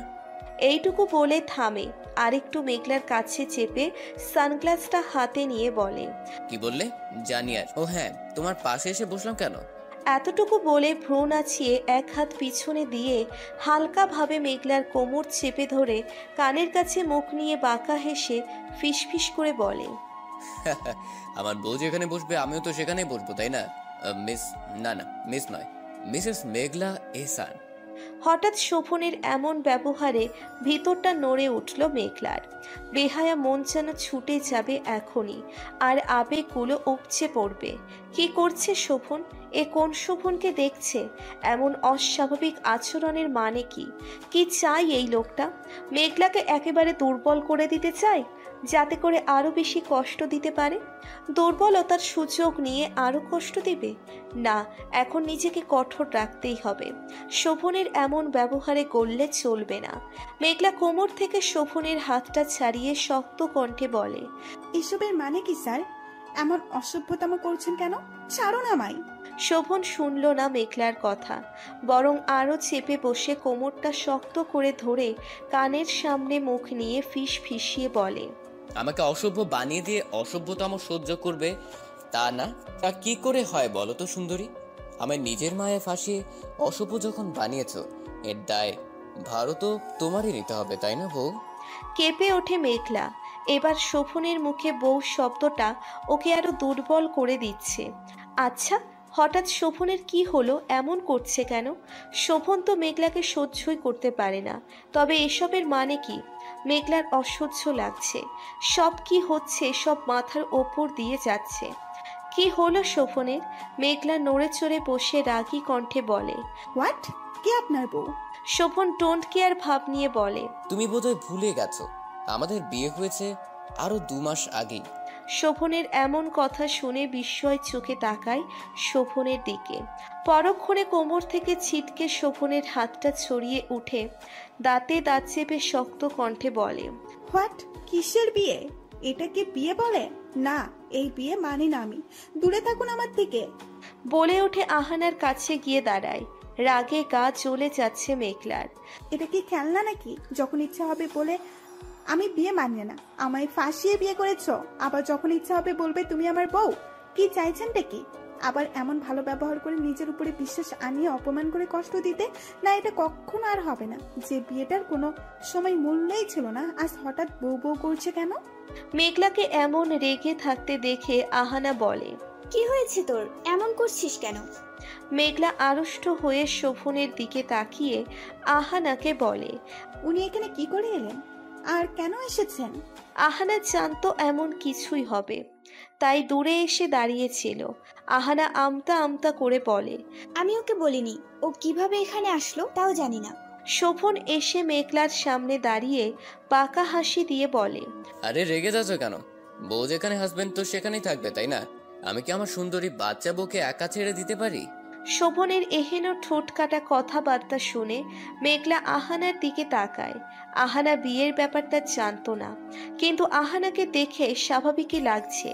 [SPEAKER 2] এইটুকু বলে থামে, আরেকটু মেঘলার কাছে চেপে সানগ্লাসটা হাতে নিয়ে বলে,
[SPEAKER 4] কি বললে? জানি। আর ও হ্যাঁ, তোমার পাশে এসে বসলাম কেন?
[SPEAKER 2] এতটুকু বলে ভ্রু নাচিয়ে এক হাত পিছনে দিয়ে হালকাভাবে মেঘলার কোমর চেপে ধরে কানের কাছে মুখ নিয়ে বাঁকা হেসে ফিসফিস করে বলে,
[SPEAKER 4] আমার বউ যেখানে বসবে আমিও তো সেখানেই বসবো, তাই না? মিস, না না মিস নয়, মিসেস মেঘলা এহসান।
[SPEAKER 2] হঠাৎ শোভনের এমন ব্যবহারে ভিতরটা নড়ে উঠল মেঘলার। বেহায়া মন যেন ছুটে যাবে এখনই, আর আবেগগুলো উপচে পড়বে। কি করছে শোভন? এ কোন শোভনকে দেখছে? এমন অস্বাভাবিক আচরণের মানে কি? কি চাই এই লোকটা? মেঘলাকে একেবারে দুর্বল করে দিতে চায়, যাতে করে আরো বেশি কষ্ট দিতে পারে। দুর্বলতার সুযোগ নিয়ে আরো কষ্ট দিবে? না, এখন নিজেকে কঠোর রাখতেই হবে। শোভনের এমন ব্যবহারে গললে চলবে না। মেঘলা কোমর থেকে শোভনের হাতটা ছাড়িয়ে শক্ত কণ্ঠে বলে,
[SPEAKER 3] এসবের মানে কি স্যার? এমন অসভ্যতম করছেন কেন? ছাড়ুন আমায়।
[SPEAKER 2] শোভন শুনল না মেঘলার কথা, বরং আরো চেপে বসে কোমরটা শক্ত করে ধরে কানের সামনে মুখ নিয়ে ফিস ফিসিয়ে বলে,
[SPEAKER 4] আমাকে অসভ্য বানিয়ে দিয়ে অসভ্যতম সহ্য করবে তা না? তা কি করে হয় বলো তো সুন্দরী? আমার নিজের মায়ে ফাঁসিয়ে অসভ্য যখন বানিয়েছো, এর দায় ভারতও তোমারই নিতে হবে, তাই না বউ?
[SPEAKER 2] কেঁপে ওঠে মেঘলা। এবার শোভনের মুখে বউ শব্দটা ওকে আরো দুর্বল করে দিচ্ছে। আচ্ছা, হঠাৎ শোভনের কি হলো? এমন করছে কেন? শোভন তো মেঘলাকে সহ্যই করতে পারে না। তবে এসবের মানে কি? মেঘলার অসহ্য লাগছে। সব কি হচ্ছে, সব মাথার ওপর দিয়ে যাচ্ছে। কি হলো শোভনের? মেঘলা নড়ে চড়ে বসে রাগী কণ্ঠে বলে,
[SPEAKER 3] হোয়াট? কে আপনার বউ?
[SPEAKER 2] শোভন ডোন্ট কেয়ার ভাব নিয়ে বলে,
[SPEAKER 4] তুমি বোধহয় ভুলে গেছো আমাদের বিয়ে হয়েছে আরো 2 মাস আগেই।
[SPEAKER 2] শোভনের এমন কথা শুনে বিস্ময় চোখে তাকায় শোভনের দিকে। পরক্ষণে কোমর থেকে ছিটকে শোভনের হাতটা ছড়িয়ে উঠে দাঁতে দাঁত চেপে শক্ত কণ্ঠে বলে,
[SPEAKER 3] হোয়াট? কিসের বিয়ে? এটাকে বিয়ে বলে? না, এই বিয়ে মানি না আমি। দূরে থাকুন আমার থেকে।
[SPEAKER 2] বলে ওঠে আহানার কাছে গিয়ে দাঁড়ায়। রাগে গা জ্বলে যাচ্ছে মেঘলার।
[SPEAKER 3] এটা কি খেলনা নাকি? যখন ইচ্ছা হবে বলে আমি বিয়ে মানি না, আমায় ফাঁসিয়ে বিয়ে করেছো, আবার যখন ইচ্ছা হবে বলবে তুমি আমার বউ। কি চাইছেনটা কি? আবার এমন ভালো ব্যবহার করে নিজের উপরে বিশ্বাস আনিয়ে অপমান করে কষ্ট দিতে? না, এটা কখনো আর হবে না। যে বিয়েটার কোনো সময় মূল্যই ছিল না, আজ হঠাৎ বউ বউ করছে কেন?
[SPEAKER 2] মেঘলাকে এমন রেগে থাকতে দেখে আহানা বলে,
[SPEAKER 1] কি হয়েছে তোর? এমন করছিস কেন?
[SPEAKER 2] মেঘলা আড়ষ্ট হয়ে শোভনের দিকে তাকিয়ে আহানাকে বলে,
[SPEAKER 3] উনি এখানে কি করে এলেন আর কেন এসেছেন?
[SPEAKER 2] আহানা জানতো এমন কিছুই হবে, তাই দূরে এসে দাঁড়িয়েছিল। আহানা আমতা আমতা করে বলে,
[SPEAKER 1] আমি ওকে বলিনি। ও কিভাবে এখানে আসলো তাও জানি না।
[SPEAKER 2] শোভন এসে মেঘলার সামনে দাঁড়িয়ে বাঁকা হাসি দিয়ে বলে,
[SPEAKER 4] আরে রেগে যাচ্ছ কেন? বউ যেখানে হাজবেন্ড তো সেখানেই থাকবে, তাই না? আমি কি আমার সুন্দরী বাচ্চা বউকে একা ছেড়ে দিতে পারি?
[SPEAKER 2] শোভনের এহেন ঠোঁট কাটা কথাবার্তা শুনে মেঘলা আহানার দিকে তাকায়। আহানা বিয়ের ব্যাপারটা জানতো না, কিন্তু আহানাকে দেখে স্বাভাবিকই লাগছে।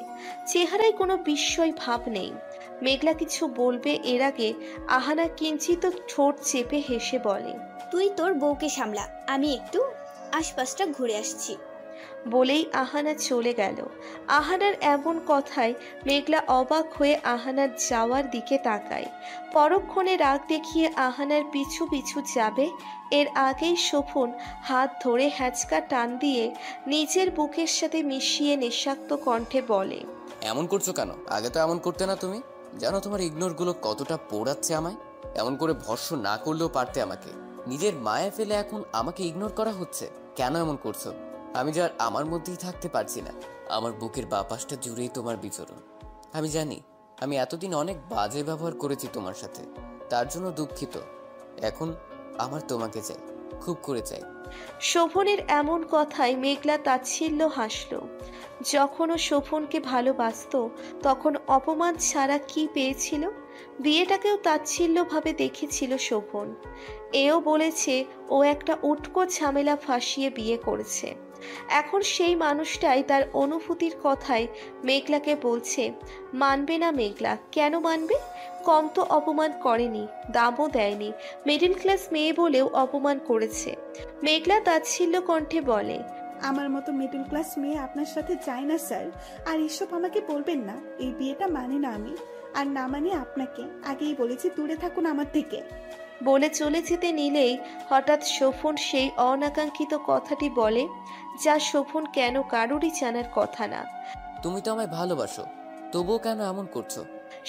[SPEAKER 2] চেহারায় কোনো বিস্ময় ভাব নেই। মেঘলা কিছু বলবে এর আগে আহানা কিঞ্চিত ঠোঁট চেপে হেসে বলে,
[SPEAKER 1] তুই তোর বউকে সামলা, আমি একটু আশপাশটা ঘুরে আসছি।
[SPEAKER 2] বলেই আহানা চলে গেল। আহানার এমন কথায় মেঘলা অবাক হয়ে আহানার যাওয়ার দিকে তাকায়। পরক্ষণে রাগ দেখিয়ে আহানার পিছু পিছু যাবে, এর আগেই শোভন হাত ধরে হ্যাঁচকা টান দিয়ে নিজের বুকের সাথে মিশিয়ে নেশাক্ত কণ্ঠে বলে,
[SPEAKER 4] এমন করছো কেন? আগে তো এমন করতে না তুমি। জানো তোমার ইগনোর গুলো কতটা পোড়াচ্ছে আমায়? এমন করে ভর্ষ না করলেও পারতে আমাকে। নিজের মায়া ফেলে এখন আমাকে ইগনোর করা হচ্ছে। কেন এমন করছো? আমি যার আমার মধ্যেই থাকতে পারছি না। আমার বুকের বাপাসটা জুড়েই তোমার বিচরণ। আমি জানি আমি এতদিন অনেক বাজে ব্যবহার করেছি তোমার সাথে, তার জন্য দুঃখিত। এখন আমার তোমাকে চাই, খুব করে চাই।
[SPEAKER 2] শোভনের এমন কথায় মেঘলা তাচ্ছিল্য হাসল। যখনও শোভনকে ভালোবাসত তখন অপমান ছাড়া কি পেয়েছিল? বিয়েটাকেও তাচ্ছিল্যভাবে দেখেছিল শোভন। এও বলেছে ও একটা উটকো ঝামেলা ফাঁসিয়ে বিয়ে করেছে। এখন সেই মানুষটাই তার অনুভূতির কথায় মেঘলাকে বলছে মানবে না। মেঘলা কেন মানবে? কম তো অপমান করেনি, দামও দেয়নি। মিডল ক্লাস মেয়ে বলেও অপমান করেছে। মেঘলা তাচ্ছিল্য কণ্ঠে বলে,
[SPEAKER 3] আমার মতো মিডল ক্লাস মেয়ে আপনার সাথে চাই না স্যার। আর এসব আমাকে বলবেন না, এই বিয়েটা মানে না আমি। আর না মানে আপনাকে, আগেই বলেছি দূরে থাকুন আমার থেকে।
[SPEAKER 2] বলে চলে যেতে নিলেই হঠাৎ শোভন সেই অনাকাঙ্ক্ষিত কথাটি বলে, যা শোভন কেন কারোরই জানার কথা না।
[SPEAKER 4] তুমি তো আমায় ভালোবাসো, তবুও কেন এমন করছো?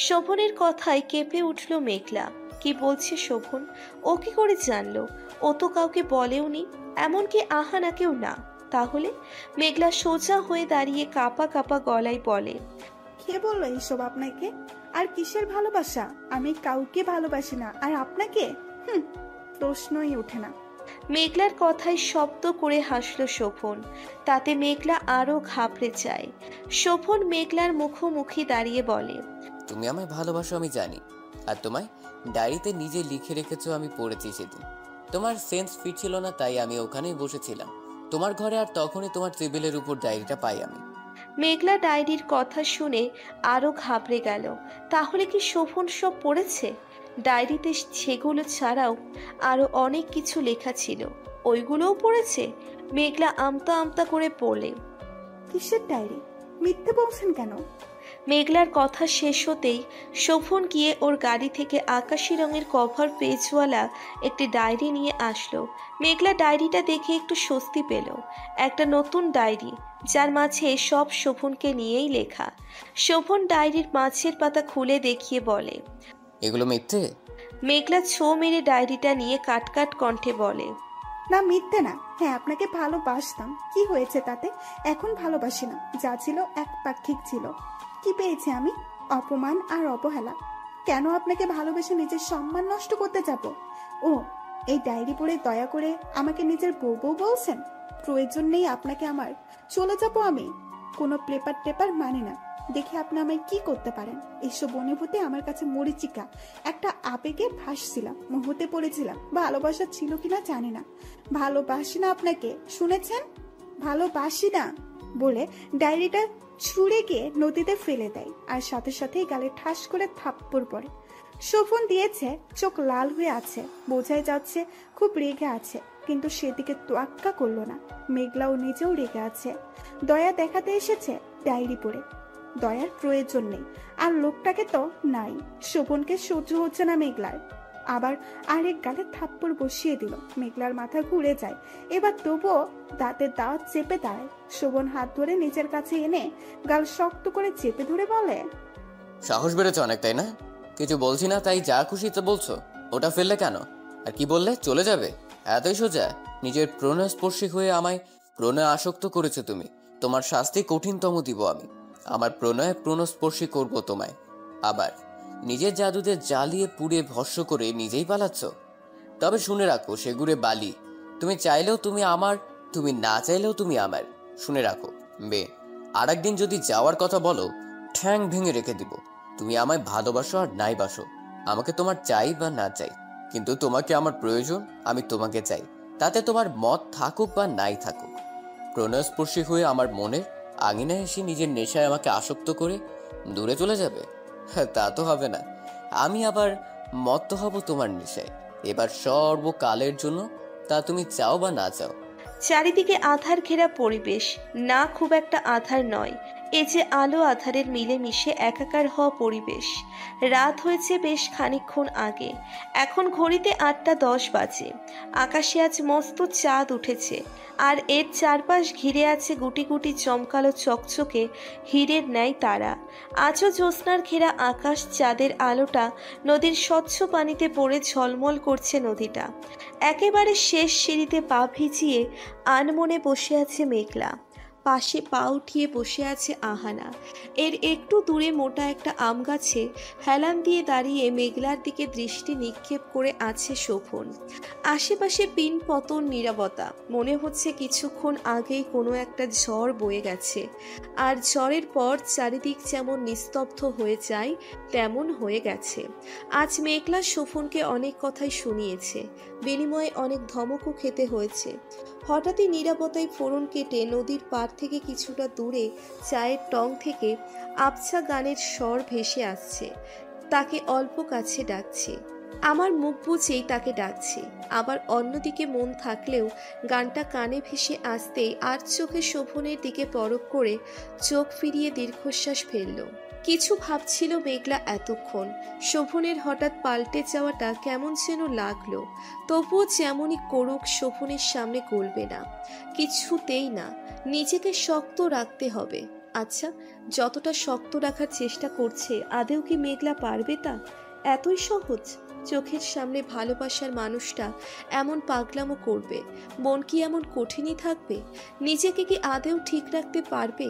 [SPEAKER 2] শোভনের কথায় কেঁপে উঠল মেঘলা। কি বলছে শোভন? ও কি করে জানলো? ও তো কাউকে বলেওনি, এমনকি আহানাকেও না। তাহলে? মেঘলা সোজা হয়ে দাঁড়িয়ে কাঁপা কাঁপা গলায় বলে,
[SPEAKER 3] কে বললো এইসব আপনাকে? আর কিসের ভালোবাসা? আমি কাউকে ভালোবাসি না। আর আপনাকে প্রশ্নই ওঠে না।
[SPEAKER 2] মেঘলার কথায় শব্দ করে হাসল শোভন। তাতে মেঘলা আরো ঘাবড়ে যায়। শোভন মেঘলার মুখোমুখি দাঁড়িয়ে বলে,
[SPEAKER 4] তুমি আমায় ভালোবাসো আমি জানি, আর তোমায় ডায়েরিতে নিজে লিখে রেখেছো, আমি পড়েছি সেদিন। তোমার সেন্স ফিরছিল না, তাই আমি ওখানেই বসেছিলাম তোমার ঘরে, আর তখনই তোমার টেবিলের উপর ডায়েরিটা পাই আমি।
[SPEAKER 2] মেঘলা ডায়েরির কথা শুনে আরো ঘাবড়ে গেল। তাহলে কি শোভন সব পড়েছে? ডায়েরিতে সেগুলো ছাড়াও আরো অনেক কিছু লেখা ছিল, ওইগুলোও পড়েছে? মেঘলা আমতা আমতা করে পড়লে,
[SPEAKER 3] কিসের ডায়েরি? মিথ্যে বলছেন কেন?
[SPEAKER 2] মেঘলার কথা শেষ হতেই শোভন গিয়ে ওর গাড়ি থেকে আকাশি রঙের কভার পেজওয়ালা একটি ডায়েরি নিয়ে আসলো। মেঘলা ডায়েরিটা দেখে একটু স্বস্তি পেল। একটা নতুন ডায়েরি, যার মাঝে সব শোভনকে নিয়েই লেখা। শোভন ডায়েরির মাঝের পাতা খুলে দেখিয়ে বলে,
[SPEAKER 4] এগুলো মিথ্যে?
[SPEAKER 2] মেঘলা ছো মেরে ডায়েরিটা নিয়ে কাটকাট কণ্ঠে বলে,
[SPEAKER 3] না, মিথ্যে না। হ্যাঁ, আপনাকে ভালোবাসতাম, কি হয়েছে তাতে? এখন ভালোবাসি না। যা ছিল একপাক্ষিক ছিল। কি পেয়েছি আমি? অপমান আর অবহেলা। কেন আপনাকে ভালোবেসে নিজের সম্মান নষ্ট করতে যাব? ও, এই ডায়েরি পড়ে দয়া করে আমাকে নিজের বউ বউ বলছেন? প্রয়োজন নেই আপনাকে আমার। চলে যাব আমি। কোনো পেপার টেপার মানে না। দেখে আপনি আমায় কি করতে পারেন? এসব অনুভূতি আমার কাছে মরিচিকা। একটা আবেগে ভাসছিলাম, মুহূর্তে পড়েছিলাম। ভালোবাসা ছিল কিনা জানি না। ভালোবাসি না আপনাকে, শুনেছেন? ভালোবাসি না বলে ডায়েরিটা ছুঁড়ে গিয়ে নদীতে ফেলে দেয়, আর সাথে সাথেই গালে ঠাস করে থাপ্পড় পড়ে। শোভন দিয়েছে, চোখ লাল হয়ে আছে, বোঝাই যাচ্ছে খুব রেগে আছে, কিন্তু সেদিকে তোয়াক্কা করলো না। মেঘলাও নিজেও রেগে আছে। দয়া দেখাতে এসেছে ডায়েরি পড়ে। দয়ার প্রয়োজন নেই, আর লোকটাকে তো নাই। শোভনকে সহ্য হচ্ছে না মেঘলার। আবার আরেক গালে থাপ্পড় বসিয়ে দিল। মেঘলার মাথা ঘুরে যায়। এবার তবুও দাঁতের দাঁত চেপে দাঁড়ায়। শোভন হাত ধরে নিজের কাছে এনে গাল শক্ত করে চেপে ধরে বলে,
[SPEAKER 4] সাহস বেড়েছে অনেক, তাই না? কিছু বলছি না, তাই যা খুশি তো বলছো। ওটা ফেললে কেন? আর কি বললে? চলে যাবে? এতই সোজা? নিজের প্রণয়স্পর্শী হয়ে আমায় প্রণয় আসক্ত করেছো তুমি। তোমার শাস্তি কঠিনতম দিব আমি। আমার প্রণয়ে প্রণস্পর্শী করবো তোমায়। আবার নিজের জাদুতে জ্বালিয়ে পুড়ে ভস্য করে নিজেই পালাচ্ছ। তবে শুনে রাখো, সেগুড়ে বালি। তুমি চাইলেও তুমি আমার, তুমি না চাইলেও তুমি আমার। শুনে রাখো বে, আর একদিন যদি যাওয়ার কথা বলো, ঠ্যাং ভেঙে রেখে দিব। তুমি আমায় ভালোবাসো আর নাই বাসো, আমাকে তোমার চাই বা না চাই, কিন্তু তোমাকে আমার প্রয়োজন, আমি তোমাকে চাই। তাতে তোমার মত থাকুক বা নাই থাকুক। প্রণয়স্পর্শী হয়ে আমার মনের আঙিনায় এসে নিজের নেশায় আমাকে আসক্ত করে দূরে চলে যাবে? তা তো হবে না। আমি আবার মত্ত হব তোমার নেশায়, এবার সর্বকালের জন্য, তা তুমি চাও বা না চাও।
[SPEAKER 2] চারিদিকে আধার ঘেরা পরিবেশ, না খুব একটা আধার নয়, এ যে আলো আধারের মিলেমিশে একাকার হওয়া পরিবেশ। রাত হয়েছে বেশ খানিকক্ষণ আগে, এখন ঘড়িতে 8টা 10 বাজে। আকাশে আজ মস্ত চাঁদ উঠেছে, আর এর চারপাশ ঘিরে আছে গুটি গুটি চমকালো চকচকে হীরের ন্যায় তারা। আজও জ্যোৎস্নার ঘেরা আকাশ, চাঁদের আলোটা নদীর স্বচ্ছ পানিতে পড়ে ঝলমল করছে নদীটা। একেবারে শেষ সিঁড়িতে পা ভিজিয়ে আনমনে বসে আছে মেঘলা, পাশে পা উঠিয়ে বসে আছে আহানা। এর একটু দূরে মোটা একটা আম গাছে হেলান দিয়ে দাঁড়িয়ে মেঘলার দিকে দৃষ্টি নিক্ষেপ করে আছে শোভন। আশেপাশে পিন পতন নীরবতা, মনে হচ্ছে কিছুক্ষণ আগেই কোনো একটা ঝড় বয়ে গেছে, আর ঝড়ের পর চারিদিক যেমন নিস্তব্ধ হয়ে যায় তেমন হয়ে গেছে। আজ মেঘলা শোভনকে অনেক কথাই শুনিয়েছে, বিনিময়ে অনেক ধমকও খেতে হয়েছে। হঠাৎই নীরবতায় ফোড়ন কেটে নদীর পার থেকে কিছুটা দূরে চায়ের টং থেকে আবছা গানের স্বর ভেসে আসছে, তাকে অল্প কাছে ডাকছে। আমার মুখ বুঝেই তাকে ডাকছে। আবার অন্যদিকে মন থাকলেও গানটা কানে ভেসে আসতেই আর চোখে শোভনের দিকে পরখ করে চোখ ফিরিয়ে দীর্ঘশ্বাস ফেলল। কিছু ভাবছিল মেঘলা এতক্ষণ। শোভনের হঠাৎ পাল্টে যাওয়াটা কেমন যেন লাগলো, তবুও যেমনই করুক শোভনের সামনে গলবে না, কিছুতেই না। নিজেকে শক্ত রাখতে হবে। আচ্ছা, যতটা শক্ত রাখার চেষ্টা করছে আদেও কি মেঘলা পারবে তা? এতই সহজ? চোখের সামনে ভালোবাসার মানুষটা এমন পাগলামো করবে, মন কি এমন কঠিনই থাকবে? নিজেকে কি আদেও ঠিক রাখতে পারবে?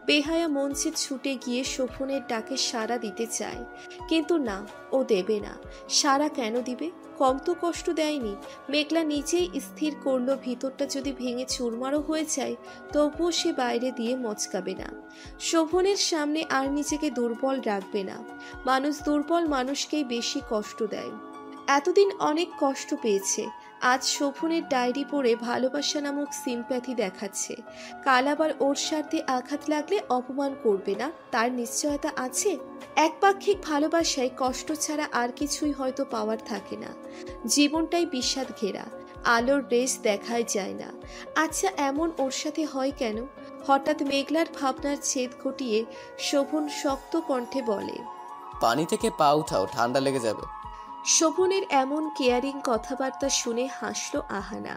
[SPEAKER 2] বেহায়া মঞ্চে ছুটে গিয়ে শোভনের ডাকে সাড়া দিতে চায়, কিন্তু না, ও দেবে না। সাড়া কেন দিবে? কম তো কষ্ট দেয়নি। মেঘলা নিজেই স্থির করলো ভিতরটা যদি ভেঙে চুরমারও হয়ে যায় তবুও সে বাইরে দিয়ে মচকাবে না। শোভনের সামনে আর নিজেকে দুর্বল রাখবে না। মানুষ দুর্বল মানুষকেই বেশি কষ্ট দেয়। এতদিন অনেক কষ্ট পেয়েছে, আজ শোভনের ডায়েরি পড়ে ভালোবাসা নামক সিম্প্যাথি দেখাচ্ছে। কাল আবার ওর স্বার্থে আঘাত লাগলে অপমান করবে না, তার নিশ্চয়তা আছে? একপাক্ষিক ভালোবাসায় কষ্ট ছাড়া আর কিছুই হয়তো পাওয়ার থাকে না। জীবনটাই বিষাদ ঘেরা, আলোর রেশ দেখাই যায় না। আচ্ছা, এমন ওর সাথে হয় কেন? হঠাৎ মেঘলার ভাবনার ছেদ ঘটিয়ে শোভন শক্ত কণ্ঠে বলে,
[SPEAKER 4] পানি থেকে পা উঠাও, ঠান্ডা লেগে যাবে।
[SPEAKER 2] শোভনের এমন কেয়ারিং কথাবার্তা শুনে হাসল আহানা।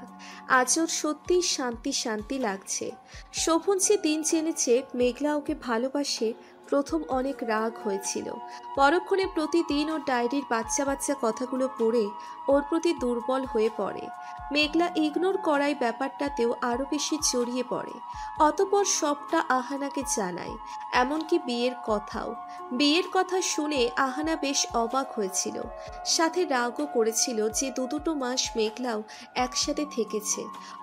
[SPEAKER 2] আজ ওর সত্যিই শান্তি শান্তি লাগছে। শোভন যে দিন জেনেছে মেঘলা ওকে ভালোবাসে, প্রথম অনেক রাগ হয়েছিল। পরক্ষণে প্রতিদিন ওর ডায়েরির বাচ্চা বাচ্চা কথাগুলো পড়ে ওর প্রতি দুর্বল হয়ে পড়ে। মেঘলা ইগনোর করায় ব্যাপারটাতেও আরও বেশি জড়িয়ে পড়ে। অতপর সবটা আহানাকে জানায়, এমনকি বিয়ের কথাও। বিয়ের কথা শুনে আহানা বেশ অবাক হয়েছিল, সাথে রাগও করেছিল যে দুটো মাস মেঘলাও একসাথে থেকেছে,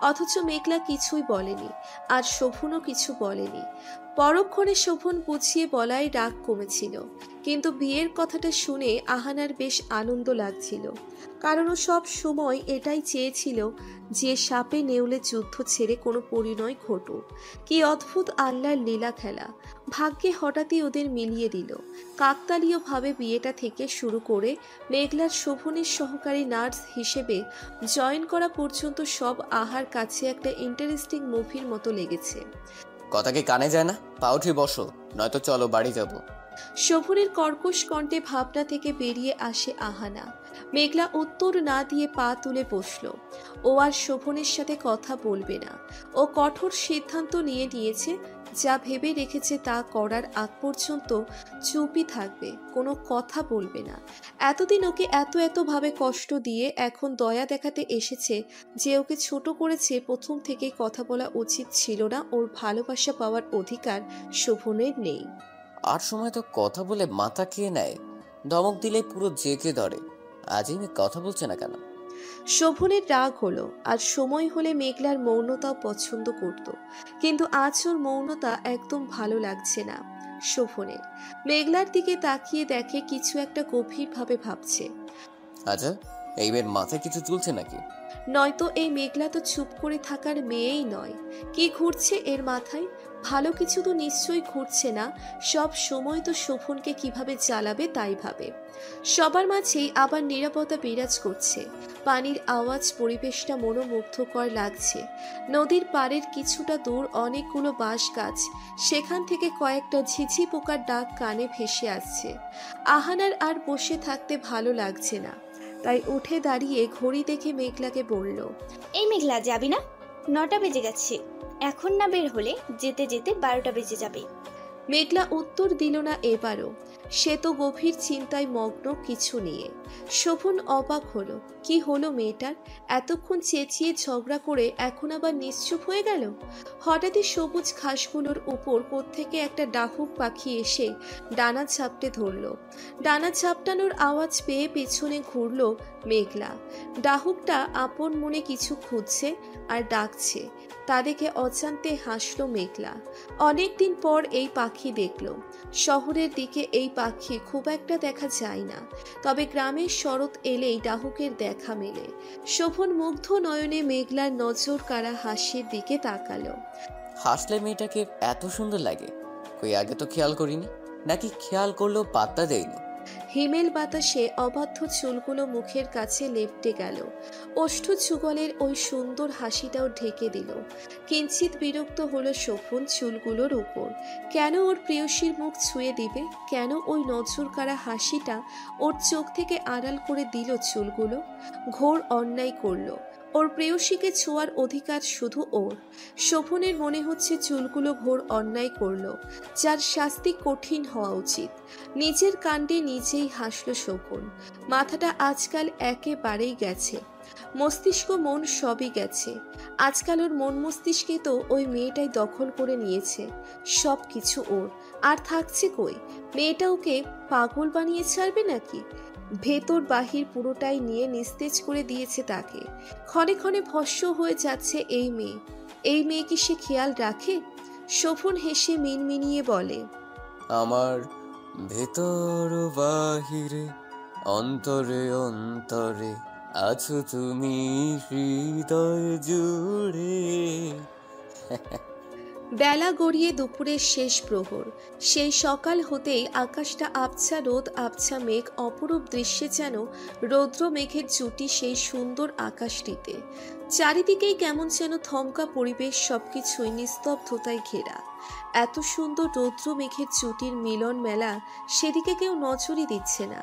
[SPEAKER 2] অথচ মেঘলা কিছুই বলেনি, আর শোভনও কিছু বলেনি। পরক্ষণে শোভন বুঝিয়ে বলায় রাগ কমেছিল, কিন্তু বিয়ের কথাটা শুনে আহানার বেশ আনন্দ লাগছিল, কারণ ও সব সময় এটাই চেয়েছিল যে সাপে নেউলে যুদ্ধ ছেড়ে কোনো পরিণয় ঘটুক। কি অদ্ভুত আল্লাহর লীলা খেলা! ভাগ্যে হঠাৎই ওদের মিলিয়ে দিল। কাকতালীয়ভাবে বিয়েটা থেকে শুরু করে মেঘলার শোভনের সহকারী নার্স হিসেবে জয়েন করা পর্যন্ত সব আহার কাছে একটা ইন্টারেস্টিং মুভির মতো লেগেছে।
[SPEAKER 4] কথা কি কানে যায় না? পা উঠে বসো, নয়তো চলো বাড়ি যাব।
[SPEAKER 2] শোভনের কর্কশ কণ্ঠে ভাবনা থেকে বেরিয়ে আসে আহানা। মেঘলা উত্তর না দিয়ে পা তুলে বসল। ও আর শোভনের সাথে কথা বলবে না। ও কঠোর সিদ্ধান্ত নিয়েছে, যা ভেবে রেখেছে তা করার আগ পর্যন্ত চুপই থাকবে, কোনো কথা বলবে না। এতদিন ওকে এতভাবে কষ্ট দিয়ে এখন দয়া দেখাতে এসেছে যে ওকে ছোট করেছে, প্রথম থেকেই কথা বলা উচিত ছিল না। ওর ভালোবাসা পাওয়ার অধিকার শোভনের নেই।
[SPEAKER 4] আর সময় তো কথা বলে মাথা খেয়ে নেয়, ধমক দিলে পুরো জেগে ধরে। আজই কথা বলছে না কেন?
[SPEAKER 2] শোভনের রাগ হলো, আর সময় হলে মেঘলার মৌনতাও পছন্দ করত, কিন্তু আজ ওর মৌনতা একদম ভালো লাগছে না শোভনের। মেঘলার দিকে তাকিয়ে দেখে কিছু একটা গভীরভাবে ভাবছে।
[SPEAKER 4] আচ্ছা, এই মেয়ের মাথায় কিছু চলছে নাকি?
[SPEAKER 2] নয়তো এই মেঘলা তো চুপ করে থাকার মেয়েই নয়। কি ঘুরছে এর মাথায়? ভালো কিছু তো নিশ্চয়ই ঘুরছে না। সব সময় তো শোভনকে কিভাবে জ্বালাবে তাই ভাবে। সবার মাঝেই আবার নীরবতা বিরাজ করছে। পানির আওয়াজ পরিবেশটা মনোমুগ্ধকর লাগছে। নদীর পাড়ের কিছুটা দূর অনেকগুলো বাঁশ গাছ, সেখান থেকে কয়েকটা ঝিঝি পোকার ডাক কানে ভেসে আসছে। আহানার আর বসে থাকতে ভালো লাগছে না, তাই উঠে দাঁড়িয়ে ঘড়ি দেখে মেঘলাকে বলল,
[SPEAKER 1] এই মেঘলা, যাবি না? 9টা বেজে গেছে। এখন না বের হলে যেতে যেতে 12টা বেজে যাবে।
[SPEAKER 2] মেঘলা উত্তর দিল না এবারও। সে তো গভীর চিন্তায় মগ্ন কিছু নিয়ে। শোভন অবাক হলো, কি হলো মেয়েটার? এতক্ষণ চেঁচিয়ে ঝগড়া করে এখন আবার নিশ্চুপ হয়ে গেল। হঠাৎই সবুজ ঘাসগুলোর উপর কোত্থেকে একটা ডাহুক পাখি এসে ডানা ঝাপটে ধরল। ডানা ঝাপটানোর আওয়াজ পেয়ে পেছনে ঘুরল মেঘলা। ডাহুকটা আপন মনে কিছু খুঁজছে আর ডাকছে। তা দেখে অজান্তে হাসলো মেঘলা। অনেকদিন পর এই পাখি দেখল। শহরের দিকে এই পাখি খুব একটা দেখা যায় না, তবে গ্রামের শরৎ এলেই ডাহুকের দেখা মেলে। শোভন মুগ্ধ নয়নে মেঘলার নজর কাড়া হাসির দিকে তাকালো।
[SPEAKER 4] হাসলে মেয়েটাকে এত সুন্দর লাগে, কই আগে তো খেয়াল করিনি, নাকি খেয়াল করলেও পাত্তা দেয়নি।
[SPEAKER 2] হিমেল বাতাসে অবাধ্য চুলগুলো মুখের কাছে লেপ্টে গেল। ওষ্ঠ যুগলের ওই সুন্দর হাসিটাও ঢেকে দিল। কিঞ্চিত বিরক্ত হলো শোভন চুলগুলোর উপর। কেন ওর প্রেয়সীর মুখ ছুঁয়ে দিবে? কেন ওই নজর কাড়া হাসিটা ওর চোখ থেকে আড়াল করে দিল চুলগুলো? ঘোর অন্যায় করলো। ওর প্রেয়সীকে ছোঁয়ার অধিকার শুধু ওর। শোভনের মনে হচ্ছে চুলগুলো ঘোর অন্যায় করলো, যার শাস্তি কঠিন হওয়া উচিত। নিজের কাণ্ডে নিজেই হাসল শোভন। মাথাটা আজকাল একেবারেই গেছে, মস্তিষ্ক মন সবই গেছে। আজকাল ওর মন মস্তিষ্কে তো ওই মেয়েটাই দখল করে নিয়েছে। সব কিছু ওর, আর থাকছে কই? মেয়েটা ওকে পাগল বানিয়ে ছাড়বে নাকি? ভেতর বাহির পুরোটাই নিয়ে নিস্তেজ করে দিয়েছে তাকে। ক্ষণে ক্ষণে ভস্ম হয়ে যাচ্ছে এই মেয়ে। এই মেয়ে কি সে খেয়াল রাখে? শোভন হেসে মিনমিনিয়ে বলে,
[SPEAKER 4] আমার ভেতর বাহিরে অন্তরে অন্তরে আছো তুমি হৃদয় জুড়ে।
[SPEAKER 2] বেলা গড়িয়ে দুপুরের শেষ প্রহর। সেই সকাল হতেই আকাশটা আবছা রোদ, আবছা মেঘ, অপরূপ দৃশ্যে যেন রৌদ্র মেঘের জুটি সেই সুন্দর আকাশটিতে। চারিদিকেই কেমন যেন থমকা পরিবেশ, সবকিছুই নিস্তব্ধতায় ঘেরা। এত সুন্দর রৌদ্র মেঘের জুটির মিলন মেলা, সেদিকে কেউ নজরই দিচ্ছে না।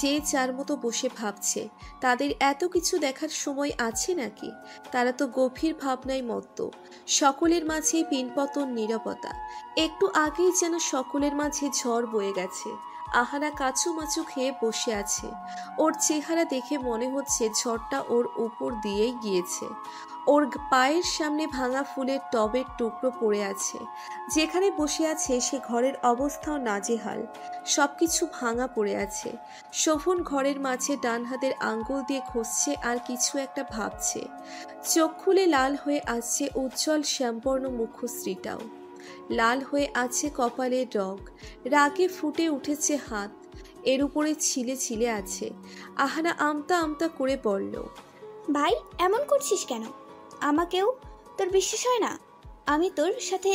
[SPEAKER 2] যে যার মতো বসে ভাবছে, তাদের এত কিছু দেখার সময় আছে নাকি? তারা তো গভীর ভাবনায় মত্ত। সকলের মাঝেই পিনপতন, নীরবতা। একটু আগেই যেন সকলের মাঝে ঝড় বয়ে গেছে। আহানা কাচুমাচু খেয়ে বসে আছে। ওর চেহারা দেখে মনে হচ্ছে ঝড়টা ওর উপর দিয়েই গিয়েছে। ওর পায়ের সামনে ভাঙা ফুলের টবের টুকরো পড়ে আছে। যেখানে বসে আছে সে ঘরের অবস্থাও নাজেহাল, সবকিছু ভাঙা পড়ে আছে। শোভন ঘরের মাঝে ডান হাতের আঙ্গুল দিয়ে ঘষছে আর কিছু একটা ভাবছে। চোখ খুলে লাল হয়ে আসছে উজ্জ্বল শ্যামবর্ণ মুখশ্রীটাও। লাল হয়ে আছে কপালের রগ, রাগে ফুটে উঠেছে হাত, এর উপরে ছিলে ছিলে আছে। আহানা আমতা আমতা করে বলল,
[SPEAKER 1] ভাই, এমন করছিস কেন? আমাকেও তোর বিশ্বাস হয় না? আমি তোর সাথে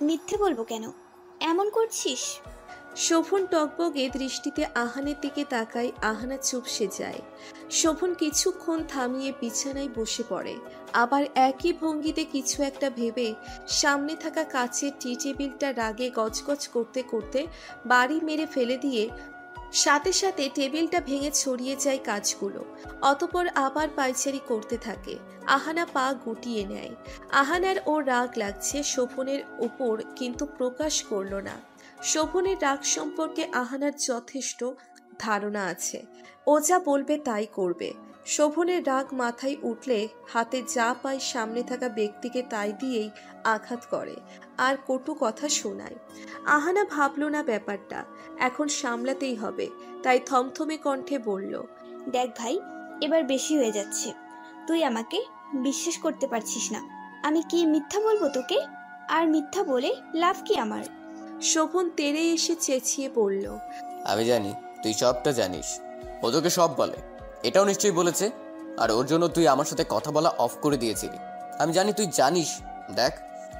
[SPEAKER 1] মিথ্যে বলবো কেন? এমন করছিস?
[SPEAKER 2] শোভন টকবগে দৃষ্টিতে আহানের দিকে তাকায়। আহানা চুপসে যায়। শোভন কিছুক্ষণ থামিয়ে বিছানায় বসে পড়ে। আবার একই ভঙ্গিতে কিছু একটা ভেবে সামনে থাকা কাচের টি টেবিলটা রাগে গজগজ করতে করতে বাড়ি মেরে ফেলে দিয়ে সাথে সাথে টেবিলটা ভেঙে ছড়িয়ে যায় কাঁচগুলো। অতপর আবার পায়চারি করতে থাকে। আহানা পা গুটিয়ে নেয়। আহানার ওর রাগ লাগছে শোভনের উপর, কিন্তু প্রকাশ করল না। শোভনের রাগ সম্পর্কে আহানার যথেষ্ট ধারণা আছে। ও যা বলবে তাই করবে। শোভনের রাগ মাথায় উঠলে হাতে যা পায় সামনে থাকা ব্যক্তিকে তাই দিয়েই আঘাত করে আর কটু কথা শোনায়। আহানা ভাবল না ব্যাপারটা, এখন সামলাতেই হবে, তাই থমথমে কণ্ঠে বলল,
[SPEAKER 1] দেখ ভাই, এবার বেশি হয়ে যাচ্ছে। তুই আমাকে বিশ্বাস করতে পারছিস না। আমি কি মিথ্যা বলবো তোকে? আর মিথ্যা বলে লাভ কি আমার?
[SPEAKER 2] শোভন তেড়ে এসে চেঁচিয়ে পড়ল।
[SPEAKER 4] আমি জানি তুই সবটা জানিস। ও তোকে সব বলে, এটাও নিশ্চয়ই বলেছে। আর ওর জন্য তুই আমার সাথে কথা বলা অফ করে দিয়েছিলি। আমি জানি তুই জানিস। দেখ,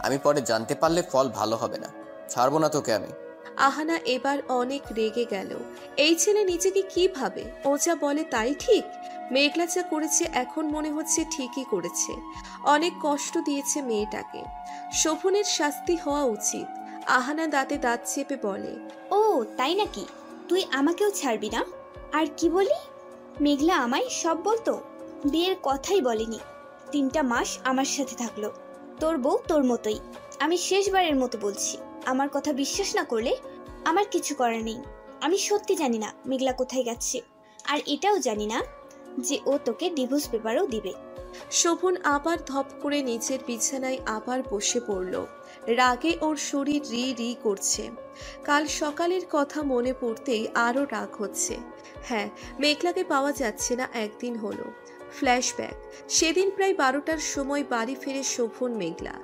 [SPEAKER 4] আমি পরে জানতে পারলে ফল ভালো হবে না। ছাড়বো না তোকে আমি।
[SPEAKER 2] আহানা এবার অনেক রেগে গেল। এই ছেলে নিজেকে কি ভাবে? ও যা বলে তাই ঠিক। মেঘলা যা করেছে এখন মনে হচ্ছে ঠিকই করেছে। অনেক কষ্ট দিয়েছে মেয়েটাকে। শোভনের শাস্তি হওয়া উচিত। আহানা দাঁতে দাঁত চেপে বলে,
[SPEAKER 1] ও তাই নাকি? তুই আমাকেও ছাড়বি না? আর কি বলি? মেঘলা আমায় সব বলতো, বিয়ের কথাই বলেনি। 3টা মাস আমার সাথে থাকলো। তোর বউ তোর মতোই। আমি শেষবারের মতো বলছি, আমার কথা বিশ্বাস না করলে আমার কিছু করার নেই। আমি সত্যি জানি না মেঘলা কোথায় গেছে, আর এটাও জানি না যে ও তোকে ডিভোর্স পেপারও দিবে।
[SPEAKER 2] শোভন আবার ধপ করে নিচের বিছানায় আবার বসে পড়ল। রাগে ওর শরীর রি রি করছে। কাল সকালের কথা মনে পড়তেই আরো রাগ হচ্ছে। হ্যাঁ, মেঘলাকে পাওয়া যাচ্ছে না একদিন হলো। ফ্ল্যাশব্যাক, সেদিন প্রায় 12টার সময় বাড়ি ফিরে শোভন মেঘলা।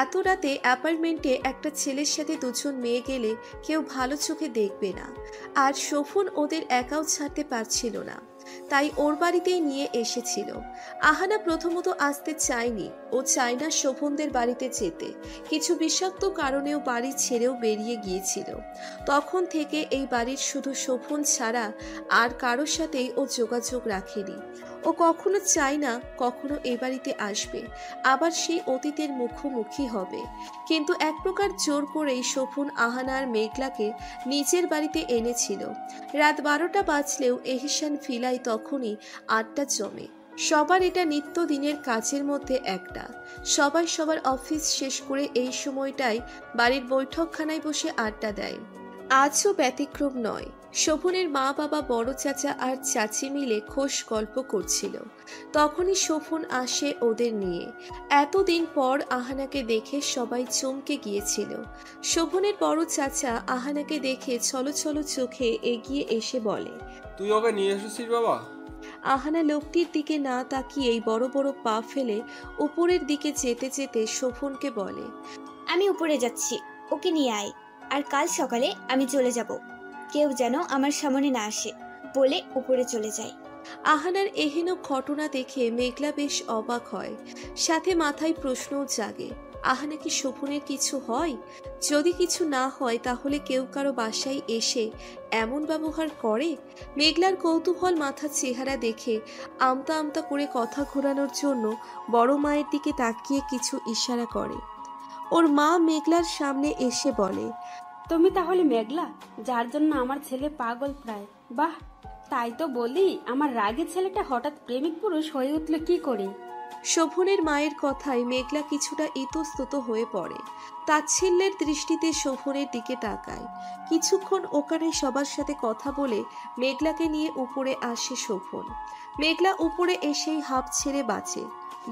[SPEAKER 2] এত রাতে অ্যাপার্টমেন্টে একটা ছেলের সাথে দুজন মেয়ে গেলে কেউ ভালো চোখে দেখবে না। আর শোভন ওদের একাও ছাড়তে পারছিল না, তাই ওর বাড়িতেই নিয়ে এসেছিল। আহানা প্রথমত আসতে চায়নি, ও চায় না শোভনদের বাড়িতে যেতে। কিছু বিষাক্ত কারণেও বাড়ি ছেড়েও বেরিয়ে গিয়েছিল। তখন থেকে এই বাড়ির শুধু শোভন ছাড়া আর কারোর সাথেই ও যোগাযোগ রাখেনি। ও কখনো চায় না কখনো এ বাড়িতে আসবে, আবার সেই অতীতের মুখোমুখি হবে। কিন্তু এক প্রকার জোর করেই শোভন আহানা আর মেঘলাকে নিজের বাড়িতে এনেছিল। রাত 12টা বাজলেও এহসান ফিলাই তখনই আড্ডা জমে। সবার এটা নিত্যদিনের কাজের মধ্যে একটা। সবাই সবার অফিস শেষ করে এই সময়টায় বাড়ির বৈঠকখানায় বসে আড্ডা দেয়। আজও ব্যতিক্রম নয়। শোভনের মা বাবা, বড় চাচা আর চাচি মিলে খোশ গল্প করছিল। তখনই শোভন আসে ওদের নিয়ে। এতদিন পর আহানাকে দেখে সবাই চমকে গিয়েছিল। শোভনের বড় চাচা আহানাকে দেখে ছলছল চোখে এগিয়ে এসে বলে,
[SPEAKER 6] তুই ওকে নিয়ে এসেছিস বাবা?
[SPEAKER 2] আহানা লোকটির দিকে না তাকিয়েই বড় বড় পা ফেলে উপরের দিকে যেতে যেতে শোভনকে বলে,
[SPEAKER 1] আমি উপরে যাচ্ছি, ওকে নিয়ে আয়। আর কাল সকালে আমি চলে যাব, কেউ যেন আমার সামনে না আসে বলে উপরে চলে যায়।
[SPEAKER 2] আহানার এহেন ঘটনা দেখে মেঘলা বেশ অবাক হয়, সাথে মাথায় প্রশ্নও জাগে। আহানা কি শোভনের কিছু হয়? যদি কিছু না হয় তাহলে কেউ কারো বাসায় এসে এমন ব্যবহার করে? মেঘলার কৌতূহল মাথা চেহারা দেখে আমতা আমতা করে কথা ঘোরানোর জন্য বড় মায়ের দিকে তাকিয়ে কিছু ইশারা করে। ওর মা মেঘলার সামনে এসে বলে,
[SPEAKER 7] তুমি তাহলে মেঘলা, যার জন্য আমার ছেলে পাগল প্রায়? বাহ, তাই তো বলি, আমার রাগের ছেলেটা হঠাৎ প্রেমিক পুরুষ হয়ে উঠল কি করে?
[SPEAKER 2] শোভনের মায়ের কথায় মেঘলা কিছুটা ইতস্তত হয়ে পড়ে। তাচ্ছিল্যের দৃষ্টিতে শোভনের দিকে তাকায়। কিছুক্ষণ ওখানে সবার সাথে কথা বলে মেঘলাকে নিয়ে উপরে আসে শোভন। মেঘলা উপরে এসেই হাঁপ ছেড়ে বাঁচে।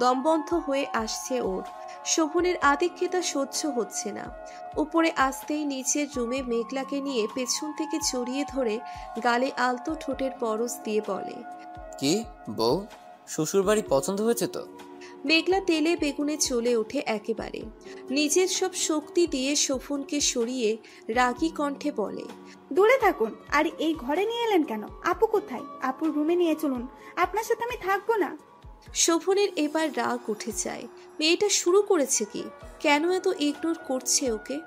[SPEAKER 2] দমবন্ধ হয়ে আসছে ওর। শোভনের আধিক্যতা সহ্য হচ্ছে না। উপরে আসতেই নিচের রুমে মেঘলাকে নিয়ে পেছন থেকে জড়িয়ে ধরে গালে আলতো ঠোঁটের পরশ দিয়ে বলে,
[SPEAKER 4] কি বউ, শ্বশুর বাড়ি পছন্দ হয়েছে তো?
[SPEAKER 2] মেঘলা তেলে বেগুনে চলে ওঠে একেবারে। নিজের সব শক্তি দিয়ে শোভনকে সরিয়ে রাগী কণ্ঠে বলে,
[SPEAKER 3] দূরে থাকুন। আর এই ঘরে নিয়ে এলেন কেন? আপু কোথায়? আপুর রুমে নিয়ে চলুন, আপনার সাথে আমি থাকবো না।
[SPEAKER 2] শোভনের এবার রাগ উঠে যায়। মেয়েটা শুরু করেছে কি? কেন এত ইগনোর করছে ওকে?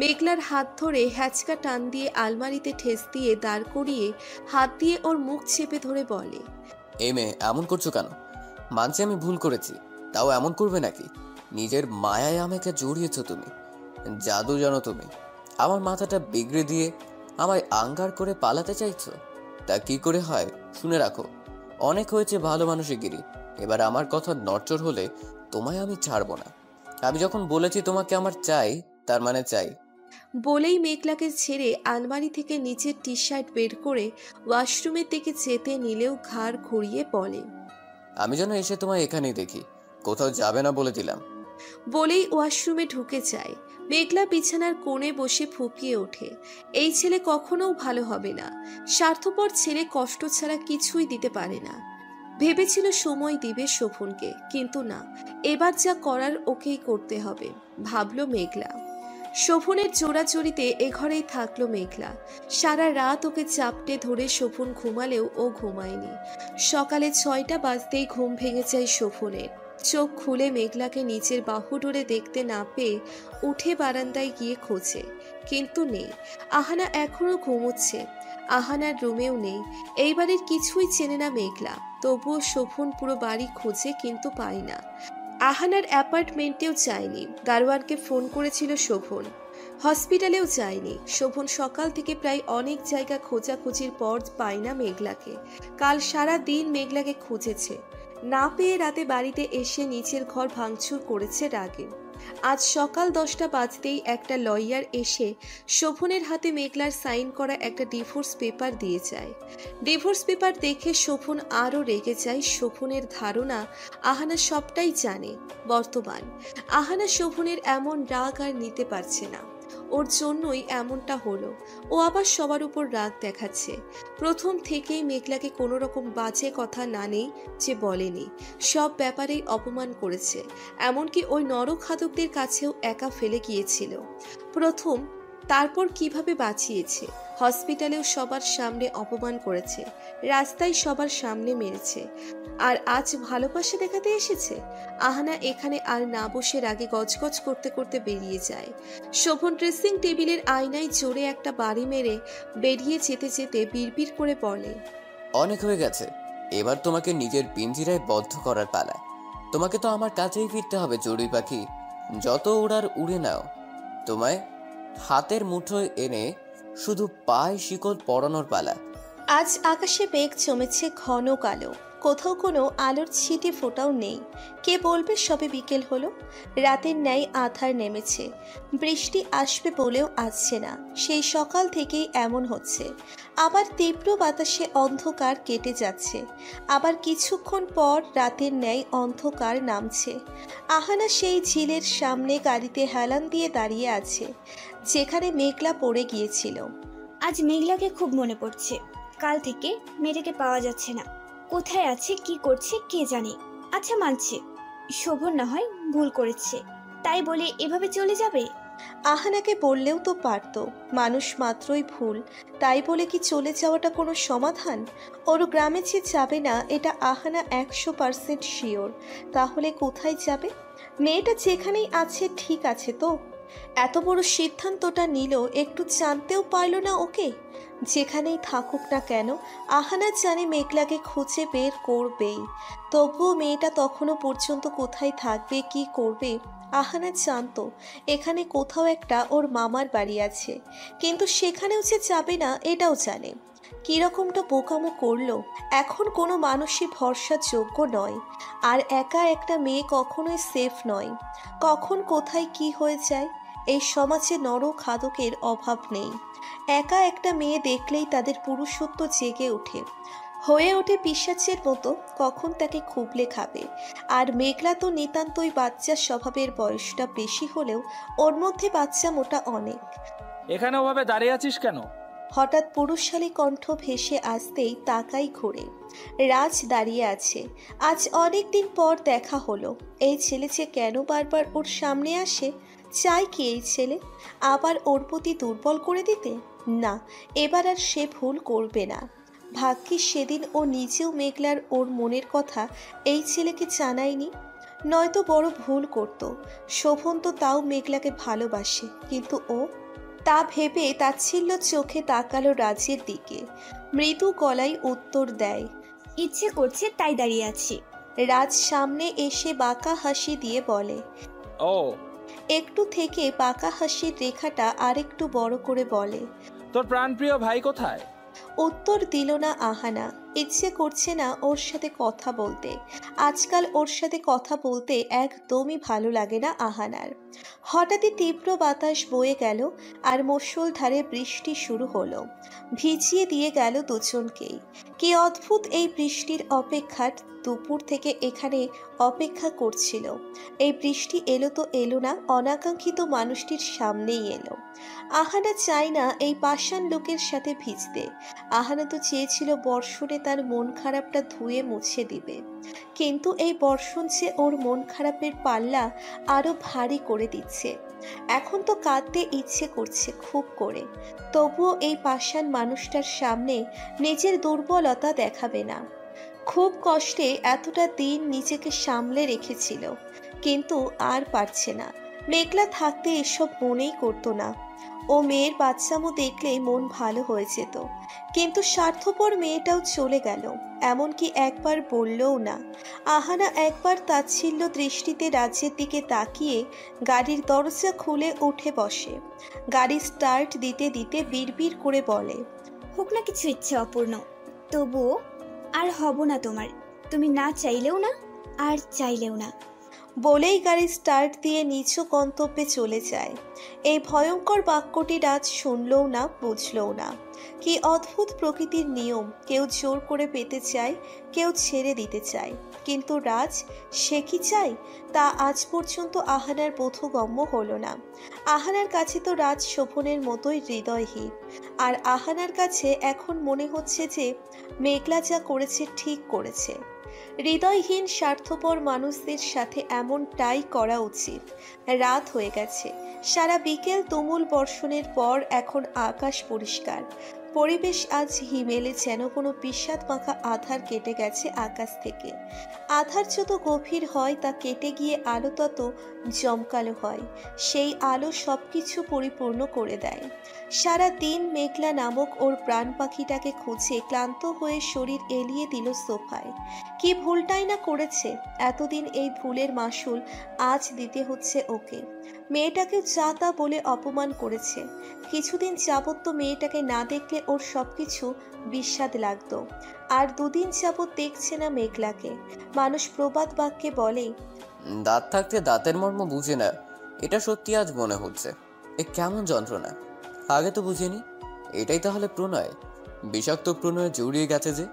[SPEAKER 2] মেঘলার হাত ধরে হ্যাচকা টান দিয়ে আলমারিতে ঠেস দিয়ে দাঁড় করিয়ে হাত দিয়ে ওর মুখ চেপে ধরে বলে,
[SPEAKER 4] এই মেয়ে এমন করছো কেন? মানছি আমি ভুল করেছি, তাও এমন করবে নাকি? নিজের মায়ায় আমাকে জড়িয়েছো তুমি। জাদু জানো তুমি। আমার মাথাটা বিগড়ে দিয়ে আমায় আঙ্গার করে পালাতে চাইছো? তা কি করে হয় শুনে রাখো। অনেক হয়েছে ভালো মানুষের। এবার আমার কথা নড়চড় হলে তোমায় আমি ছাড়বো না। আমি যখন বলেছি তোমাকে আমার চাই, তার মানে চাই।
[SPEAKER 2] বলেই মেঘলাকে ছেড়ে আলমারি থেকে নিচের টি শার্ট বের করে ওয়াশরুমের দিকে যেতে নিলেও ঘাড় ঘুরিয়ে বলে,
[SPEAKER 4] আমি যেন এসে তোমায় এখানেই দেখি, কোথাও যাবে না বলে দিলাম।
[SPEAKER 2] বলেই ওয়াশরুমে ঢুকে যায়। মেঘলা বিছানার কোণে বসে ফুপিয়ে ওঠে। এই ছেলে কখনোও ভালো হবে না। স্বার্থপর ছেলে কষ্ট ছাড়া কিছুই দিতে পারে না। ভেবেছিল সময় দিবে শোভনকে, কিন্তু না, এবার যা করার ওকেই করতে হবে, ভাবল মেঘলা। শোভনের জোড়াজড়িতে এ ঘরেই থাকলো মেঘলা। সারা রাত ওকে চাপটে ধরে শোভন ঘুমালেও ও ঘুমায়নি। সকালে 6টা বাজতেই ঘুম ভেঙে যায় শোভনের। চোখ খুলে মেঘলাকে নিচের বাহু ডোরে দেখতে না পেয়ে উঠে বারান্দায় গিয়ে খোঁজে, কিন্তু নেই। আহানা এখনো ঘুমোচ্ছে। আহানার রুমেও নেই। এই বাড়ির কিছুই চেনে না মেঘলা, তবুও শোভন পুরো বাড়ি খোঁজে, কিন্তু পায় না। আহানার অ্যাপার্টমেন্টেও যায়নি। দারোয়ানকে ফোন করেছিল শোভন। হসপিটালেও যায়নি। শোভন সকাল থেকে প্রায় অনেক জায়গা খোঁজাখুঁজির পর পায় না মেঘলাকে। কাল সারা দিন মেঘলাকে খুঁজেছে, না পেয়ে রাতে বাড়িতে এসে নিচের ঘর ভাঙচুর করেছে রাগে। আজ সকাল 10টা বাজতেই একটা লয়ার এসে শোভনের হাতে মেঘলার সাইন করা একটা ডিভোর্স পেপার দিয়ে যায়। ডিভোর্স পেপার দেখে শোভন আরও রেগে যায়। শোভনের ধারণা আহানা সবটাই জানে। বর্তমান আহানা শোভনের এমন রাগ আর নিতে পারছে না, ওর জন্যই এমনটা হলো। ও আবার সবার উপর রাগ দেখাচ্ছে। প্রথম থেকেই মেঘলাকে কোনো রকম বাজে কথা না নেই যে বলেনি, সব ব্যাপারেই অপমান করেছে। এমনকি ওই নরখাদকদের কাছেও একা ফেলে গিয়েছিল প্রথম, তারপর কিভাবে বাঁচিয়েছে। হসপিটালেও সবার সামনে অপমান করেছে, রাস্তায় সবার সামনে মেরেছে। আর আজ ভালোবাসা দেখাতে এসেছে। আহানা এখানে আর না বসে রাগে গজগজ করতে করতে বেরিয়ে যায়। শোভন ড্রেসিং টেবিলের আয়নায় জোরে একটা বাড়ি মেরে বেরিয়ে যেতে যেতে বিড়বিড় করে বলে,
[SPEAKER 4] অনেক হয়ে গেছে, এবার তোমাকে নিজের পিঞ্জিরায় বদ্ধ করার পালা। তোমাকে তো আমার কাছেই ফিরতে হবে চড়ুই পাখি। যত উড়ার উড়ে নাও, তোমায় হাতের মুঠোয় এনে শুধু পায়ে শিকল পরানোর পালা।
[SPEAKER 2] আজ আকাশে মেঘ জমেছে ঘন কালো, কোথাও কোনো আলোর ছিটে ফোটাও নেই। কে বলবে সবে বিকেল হলো। রাতের ন্যায় আধার নেমেছে, বৃষ্টি আসবে বলেও আসছে না। সেই সকাল থেকেই এমন হচ্ছে। আবার তীব্র বাতাসে অন্ধকার কেটে যাচ্ছে, আবার কিছুক্ষণ পর রাতের ন্যায় অন্ধকার নামছে। আহানা সেই ঝিলের সামনে গাড়িতে হেলান দিয়ে দাঁড়িয়ে আছে, যেখানে মেঘলা পড়ে গিয়েছিল।
[SPEAKER 1] আজ মেঘলাকে খুব মনে পড়ছে। কাল থেকে মেয়েটাকে পাওয়া যাচ্ছে না। কোথায় আছে, কি করছে কে জানে। আচ্ছা মানছে, শোভন না হয় ভুল করেছে, তাই বলে এভাবে চলে যাবে?
[SPEAKER 2] আহানাকে বললেও তো পারত, মানুষ মাত্রই ভুল, তাই বলে কি চলে যাওয়াটা কোনো সমাধান? ওর গ্রামে যে যাবে না এটা আহানা 100% শিওর। তাহলে কোথায় যাবে? মেয়েটা যেখানেই আছে ঠিক আছে তো? এত বড় সিদ্ধান্তটা নিল, একটু জানতেও পারল না ওকে? যেখানেই থাকুক না কেন, আহানা জানে মেঘলাকে খুঁজে বের করবেই। তবুও মেয়েটা তখনও পর্যন্ত কোথায় থাকবে, কি করবে? আহানা জানতো এখানে কোথাও একটা ওর মামার বাড়ি আছে, কিন্তু সেখানেও যে যাবে না এটাও জানে। কিরকমটা বোকামো করলো। এখন কোনো মানুষই ভরসার যোগ্য নয়। আর একা একটা মেয়ে কখনোই সেফ নয়। কখন কোথায় কি হয়ে যায়, এই সমাজে নরখাদকের অভাব নেই। একা একটা মেয়ে দেখলেই তাদের পুরুষত্ব জেগে ওঠে, হয়ে ওঠে পিশাচের মতো, কখন তাকে খুবলে খাবে। আর মেঘলা তো নিতান্তই বাচ্চার স্বভাবের, বয়সটা বেশি হলেও ওর মধ্যে বাচ্চা মোটা অনেক।
[SPEAKER 8] এখানে ওভাবে দাঁড়িয়ে আছিস কেন?
[SPEAKER 2] হঠাৎ পুরুষশালী কণ্ঠ ভেসে আসতেই তাকাই ঘুরে। রাজ দাঁড়িয়ে আছে। আজ অনেক দিন পর দেখা হলো। এই ছেলে যে কেন বারবার ওর সামনে আসে, চাই কি এই ছেলে? আবার ওর প্রতি দুর্বল করে দিতে? না, এবার আর সে ভুল করবে না। ভাগ্যিস সেদিন ও নিজেও মেঘলার ওর মনের কথা এই ছেলেকে জানায়নি, নয়তো বড় ভুল করত। শোভন তো তাও মেঘলাকে ভালোবাসে, কিন্তু ও? তা ভেবে তাচ্ছিল্য চোখে তাকালো রাজের দিকে। মৃদু গলায় উত্তর দেয়,
[SPEAKER 1] ইচ্ছে করছে তাই দাঁড়িয়ে আছি।
[SPEAKER 2] রাজ সামনে এসে বাঁকা হাসি দিয়ে বলে।
[SPEAKER 8] ও,
[SPEAKER 2] একটু থেকে বাঁকা হাসির রেখাটা আরেকটু বড় করে বলে,
[SPEAKER 8] তোর প্রাণপ্রিয় ভাই কোথায়?
[SPEAKER 2] উত্তর দিল না আহানা। ইচ্ছে করছে না ওর সাথে কথা বলতে। আজকাল ওর সাথে কথা বলতে একদমই ভালো লাগে না আহানার। হঠাৎই তীব্র বাতাস বয়ে গেল আর মুষলধারে বৃষ্টি শুরু হলো। ভিজিয়ে দিয়ে গেল দুজনকেই। কি অদ্ভুত এই বৃষ্টির অপেক্ষার। দুপুর থেকে এখানে অপেক্ষা করছিল। এই বৃষ্টি এলো তো এলো না, অনাকাঙ্ক্ষিত মানুষটির সামনেই এলো। আহানা চায় না এই পাষাণ লোকের সাথে ভিজতে। আহানা তো চেয়েছিল বর্ষণে তার মন খারাপটা ধুয়ে মুছে দিবে, কিন্তু এই বর্ষণ যে ওর মন খারাপের পাল্লা আরো ভারী করে দিচ্ছে। এখন তো কাঁদতে ইচ্ছে করছে খুব করে, তবুও এই পাষাণ মানুষটার সামনে নিজের দুর্বলতা দেখাবে না। খুব কষ্টে এতটা দিন নিজেকে সামলে রেখেছিল, কিন্তু আর পারছে না। মেঘলা থাকতে এসব মনেই করতো না। ও মেয়ের বাচ্চামো দেখলে মন ভালো হয়ে যেত, কিন্তু স্বার্থপর মেয়েটাও চলে গেল, এমনকি একবার বললও না। আহানা একবার তাচ্ছিল্য দৃষ্টিতে রাজ্যের দিকে তাকিয়ে গাড়ির দরজা খুলে উঠে বসে। গাড়ি স্টার্ট দিতে দিতে বিড়বিড় করে বলে,
[SPEAKER 1] হোক না কিছু ইচ্ছে অপূর্ণ, তবুও আর হব না তোমার। তুমি না চাইলেও না, আর চাইলেও না।
[SPEAKER 2] বলেই গাড়ি স্টার্ট দিয়ে নিজ গন্তব্যে চলে যায়। এই ভয়ঙ্কর বাক্যটি রাজ শুনলও না, বুঝলও না। কি অদ্ভুত প্রকৃতির নিয়ম, কেউ জোর করে পেতে চায়, কেউ ছেড়ে দিতে চায়, কিন্তু রাজ সে কি চায় তা আজ পর্যন্ত আহানার বোধগম্য হলো না। আহানার কাছে তো রাজ শোভনের মতোই হৃদয়হীন, আর আহানার কাছে এখন মনে হচ্ছে যে মেঘলা যা করেছে ঠিক করেছে। হৃদয়হীন স্বার্থপর মানুষদের সাথে এমনটাই করা উচিত। রাত হয়ে গেছে, সারা বিকেল তুমুল বর্ষণের পর এখন আকাশ পরিষ্কার। পরিবেশ আজ হিমেলে, যেন কোনো বিষাদ মাখা আধার কেটে গেছে আকাশ থেকে। আধার যত গভীর হয় তা কেটে গিয়ে আলো তত জমকালো হয়, সেই আলো সবকিছু পরিপূর্ণ করে দেয়। সারা দিন মেঘলা নামক ওর প্রাণ পাখিটাকে খুঁজে ক্লান্ত হয়ে শরীর এলিয়ে দিল সোফায়। কি ভুলটাই না করেছে, এতদিন এই ভুলের মাসুল আজ দিতে হচ্ছে ওকে। মেয়েটাকে যা তা বলে অপমান করেছে। কিছুদিন যাবত তো মেয়েটাকে না দেখলে ওর সবকিছু বিস্বাদ লাগতো, আর দুদিন যাবত দেখছে না মেঘলাকে। মানুষ প্রবাদ বাক্যে বলে,
[SPEAKER 4] দাঁত থাকতে দাঁতের মর্ম বুঝে না। এটা সত্যি আজ মনে হচ্ছে। এ কেমন যন্ত্রণা, আগে তো বুঝিনি। এটাই তাহলে প্রণয়, বিষাক্ত প্রণয়ে জড়িয়ে গেছে যে।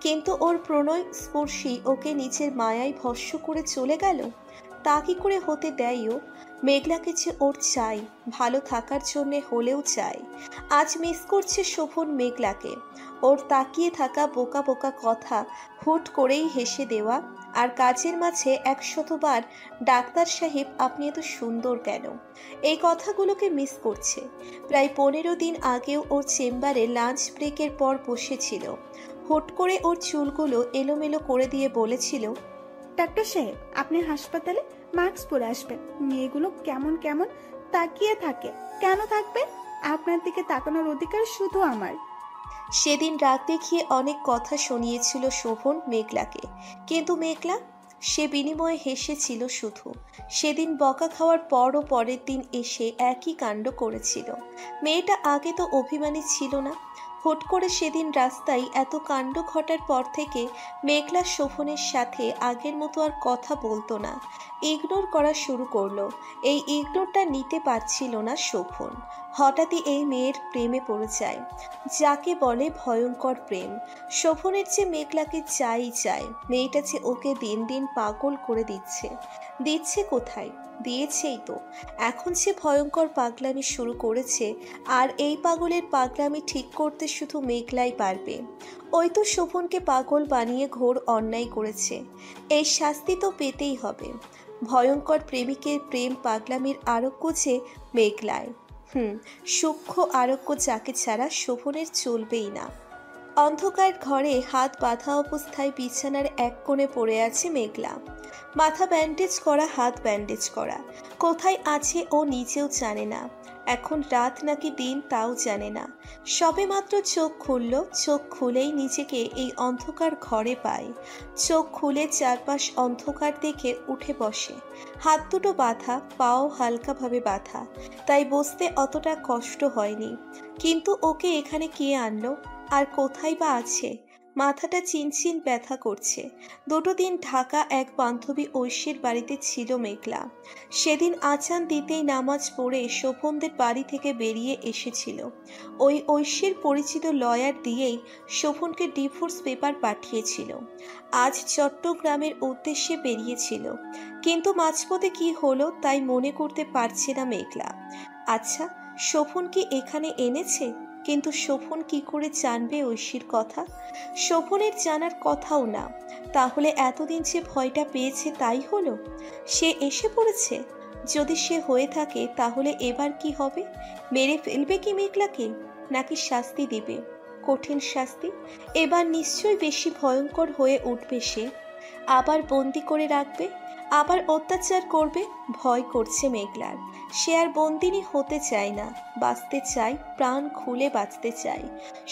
[SPEAKER 2] কিন্তু ওর প্রণয় স্পর্শী ওকে নিজের মায়ায় ভস্ম করে চলে গেল। তা কি করে হতে দেয় ও? মেঘলাকে যে ওর চাই, ভালো থাকার জন্যে হলেও চাই। আজ মিস করছে শোভন মেঘলাকে। ওর তাকিয়ে থাকা বোকা বোকা কথা হুট করেই হেসে দেওয়া, আর কাজের মাঝে 100বার ডাক্তার সাহেব আপনি এত সুন্দর কেন, এই কথাগুলোকে মিস করছে। প্রায় 15 দিন আগেও ওর চেম্বারে লাঞ্চ ব্রেকের পর বসেছিল। হুট করে ওর চুলগুলো এলোমেলো করে দিয়ে বলেছিল,
[SPEAKER 3] ডাক্তার সাহেব, আপনি হাসপাতালে মাস্ক পরে আসবেন। মেয়েগুলো কেমন কেমন তাকিয়ে থাকে, কেন থাকবে? আপনার দিকে তাকানোর অধিকার শুধু আমার।
[SPEAKER 2] সেদিন রাগ দেখিয়ে অনেক কথা শুনিয়েছিল শোভন মেঘলাকে, কিন্তু মেঘলা সে বিনিময়ে হেসেছিল শুধু। সেদিন বকা খাওয়ার পরও পরের দিন এসে একই কাণ্ড করেছিল। মেয়েটা আগে তো অভিমানী ছিল না, হুট করে সেদিন রাস্তায় এত কাণ্ড ঘটার পর থেকে মেঘলা শোভনের সাথে আগের মতো আর কথা বলতো না, ইগনোর করা শুরু করলো। এই ইগনোরটা নিতে পারছিল না শোভন। হঠাৎই এই মেয়ের প্রেমে পড়ে যায়, যাকে বলে ভয়ঙ্কর প্রেম। শোভনের যে মেঘলাকে চাই চায়, মেয়েটা যে ওকে দিন দিন পাগল করে দিচ্ছে। দিচ্ছে কোথায়? দিয়েছেই তো। এখন সে ভয়ঙ্কর পাগলামি শুরু করেছে, আর এই পাগলের পাগলামি ঠিক করতে শুধু মেঘলাই পারবে। ওই তো শোভনকে পাগল বানিয়ে ঘোর অন্যায় করেছে, এই শাস্তি তো পেতেই হবে। ভয়ঙ্কর প্রেমিকের প্রেম পাগলামির আরোগ্য যে মেঘলায়। সূক্ষ্ম আরোগ্য যাকে ছাড়া শোভনের চলবেই না। অন্ধকার ঘরে হাত বাঁধা অবস্থায় বিছানার এক কোণে পড়ে আছে মেঘলা। মাথা ব্যান্ডেজ করা, হাত ব্যান্ডেজ করা। কোথায় আছে ও নিজেও জানে না। এখন রাত নাকি দিন তাও জানে না। সবে মাত্র চোখ খুলল, চোখ খুলেই নিজেকে এই অন্ধকার ঘরে পায়। চোখ খুলে চারপাশ অন্ধকার দেখে উঠে বসে। হাত দুটো বাঁধা, পাও হালকাভাবে বাঁধা, তাই বসতে অতটা কষ্ট হয়নি। কিন্তু ওকে এখানে কে আনলো, আর কোথায় বা আছে? মাথাটা চিনচিন ব্যথা করছে। 2 দিন ঢাকা এক বান্ধবী ঐশীর বাড়িতে ছিল মেঘলা। সেদিন আজান দিতেই নামাজ পড়ে শোভনদের বাড়ি থেকে বেরিয়ে এসেছিল। ওই ঐশীর পরিচিত লয়ার দিয়েই শোভনকে ডিভোর্স পেপার পাঠিয়েছিল। আজ চট্টগ্রামের উদ্দেশ্যে বেরিয়েছিল, কিন্তু মাঝপথে কি হলো তাই মনে করতে পারছে না মেঘলা। আচ্ছা, শোভন কি এখানে এনেছে? কিন্তু শোভন কি করে জানবে ঐশীর কথা? শোভনের জানার কথাও না। তাহলে এতদিন যে ভয়টা পেয়েছে তাই হলো? সে এসে পড়েছে? যদি সে হয়ে থাকে তাহলে এবার কি হবে? মেরে ফেলবে কি মেঘলাকে, নাকি শাস্তি দিবে? কঠিন শাস্তি। এবার নিশ্চয়ই বেশি ভয়ঙ্কর হয়ে উঠবে সে। আবার বন্দি করে রাখবে, আবার অত্যাচার করবে। ভয় করছে মেঘলার। সে আর বন্দিনী হতে চায় না, বাঁচতে চায়, প্রাণ খুলে বাঁচতে চায়।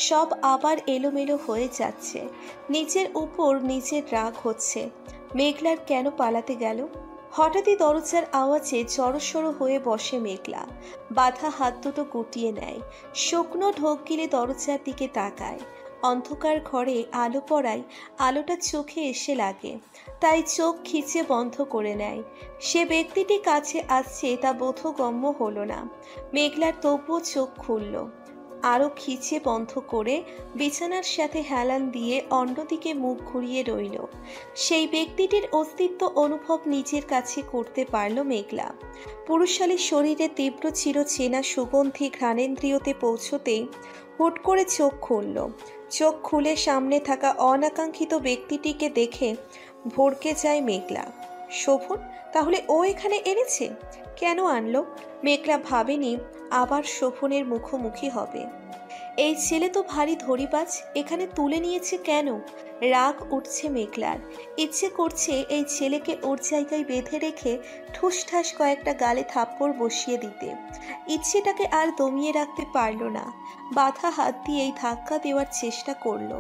[SPEAKER 2] সব আবার এলোমেলো হয়ে যাচ্ছে। নিজের উপর নিজের রাগ হচ্ছে। মেঘলার কেন পালাতে গেল? হঠাৎই দরজার আওয়াজে জড়সড় হয়ে বসে মেঘলা। বাঁধা হাত দুটো গুটিয়ে নেয়। শুকনো ঢোক গিলে দরজার দিকে তাকায়। অন্ধকার ঘরে আলো পড়ায় আলোটা চোখে এসে লাগে, তাই চোখ খিচে বন্ধ করে নেয়। সে ব্যক্তিটি কাছে আসছে তা বোধগম্য হলো না। মেঘলার তবুও চোখ খুলল, আরও খিচে বন্ধ করে বিছানার সাথে হেলান দিয়ে অন্যদিকে মুখ ঘুরিয়ে রইল। সেই ব্যক্তিটির অস্তিত্ব অনুভব নিজের কাছে করতে পারল মেঘলা। পুরুষালী শরীরে তীব্র চিরচেনা সুগন্ধি ঘ্রাণেন্দ্রিয়তে পৌঁছতেই হুট করে চোখ খুলল। চোখ খুলে সামনে থাকা অনাকাঙ্ক্ষিত ব্যক্তিটিকে দেখে ভড়কে যায় মেঘলা। শোভন? তাহলে ও এখানে এনেছে? কেন আনলো? মেঘলা ভাবেনি আবার শোভনের মুখোমুখি হবে। এই ছেলে তো ভারী ধরিবাজ, এখানে তুলে নিয়েছে কেন? রাগ উঠছে মেঘলার। ইচ্ছে করছে এই ছেলেকে ওর জায়গায় বেঁধে রেখে ঠুসঠাস কয়েকটা গালে থাপ্পড় বসিয়ে দিতে। ইচ্ছেটাকে আর দমিয়ে রাখতে পারল না। বাঁধা হাত দিয়েই ধাক্কা দেওয়ার চেষ্টা করল,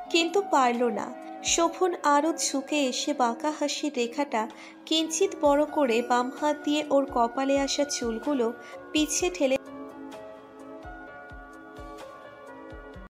[SPEAKER 2] কিন্তু পারল না। শোভন আরও ঝুঁকে এসে বাঁকা হাসির রেখাটা কিঞ্চিত বড় করে বাম হাত দিয়ে ওর কপালে আসা চুলগুলো পিছে ঠেলে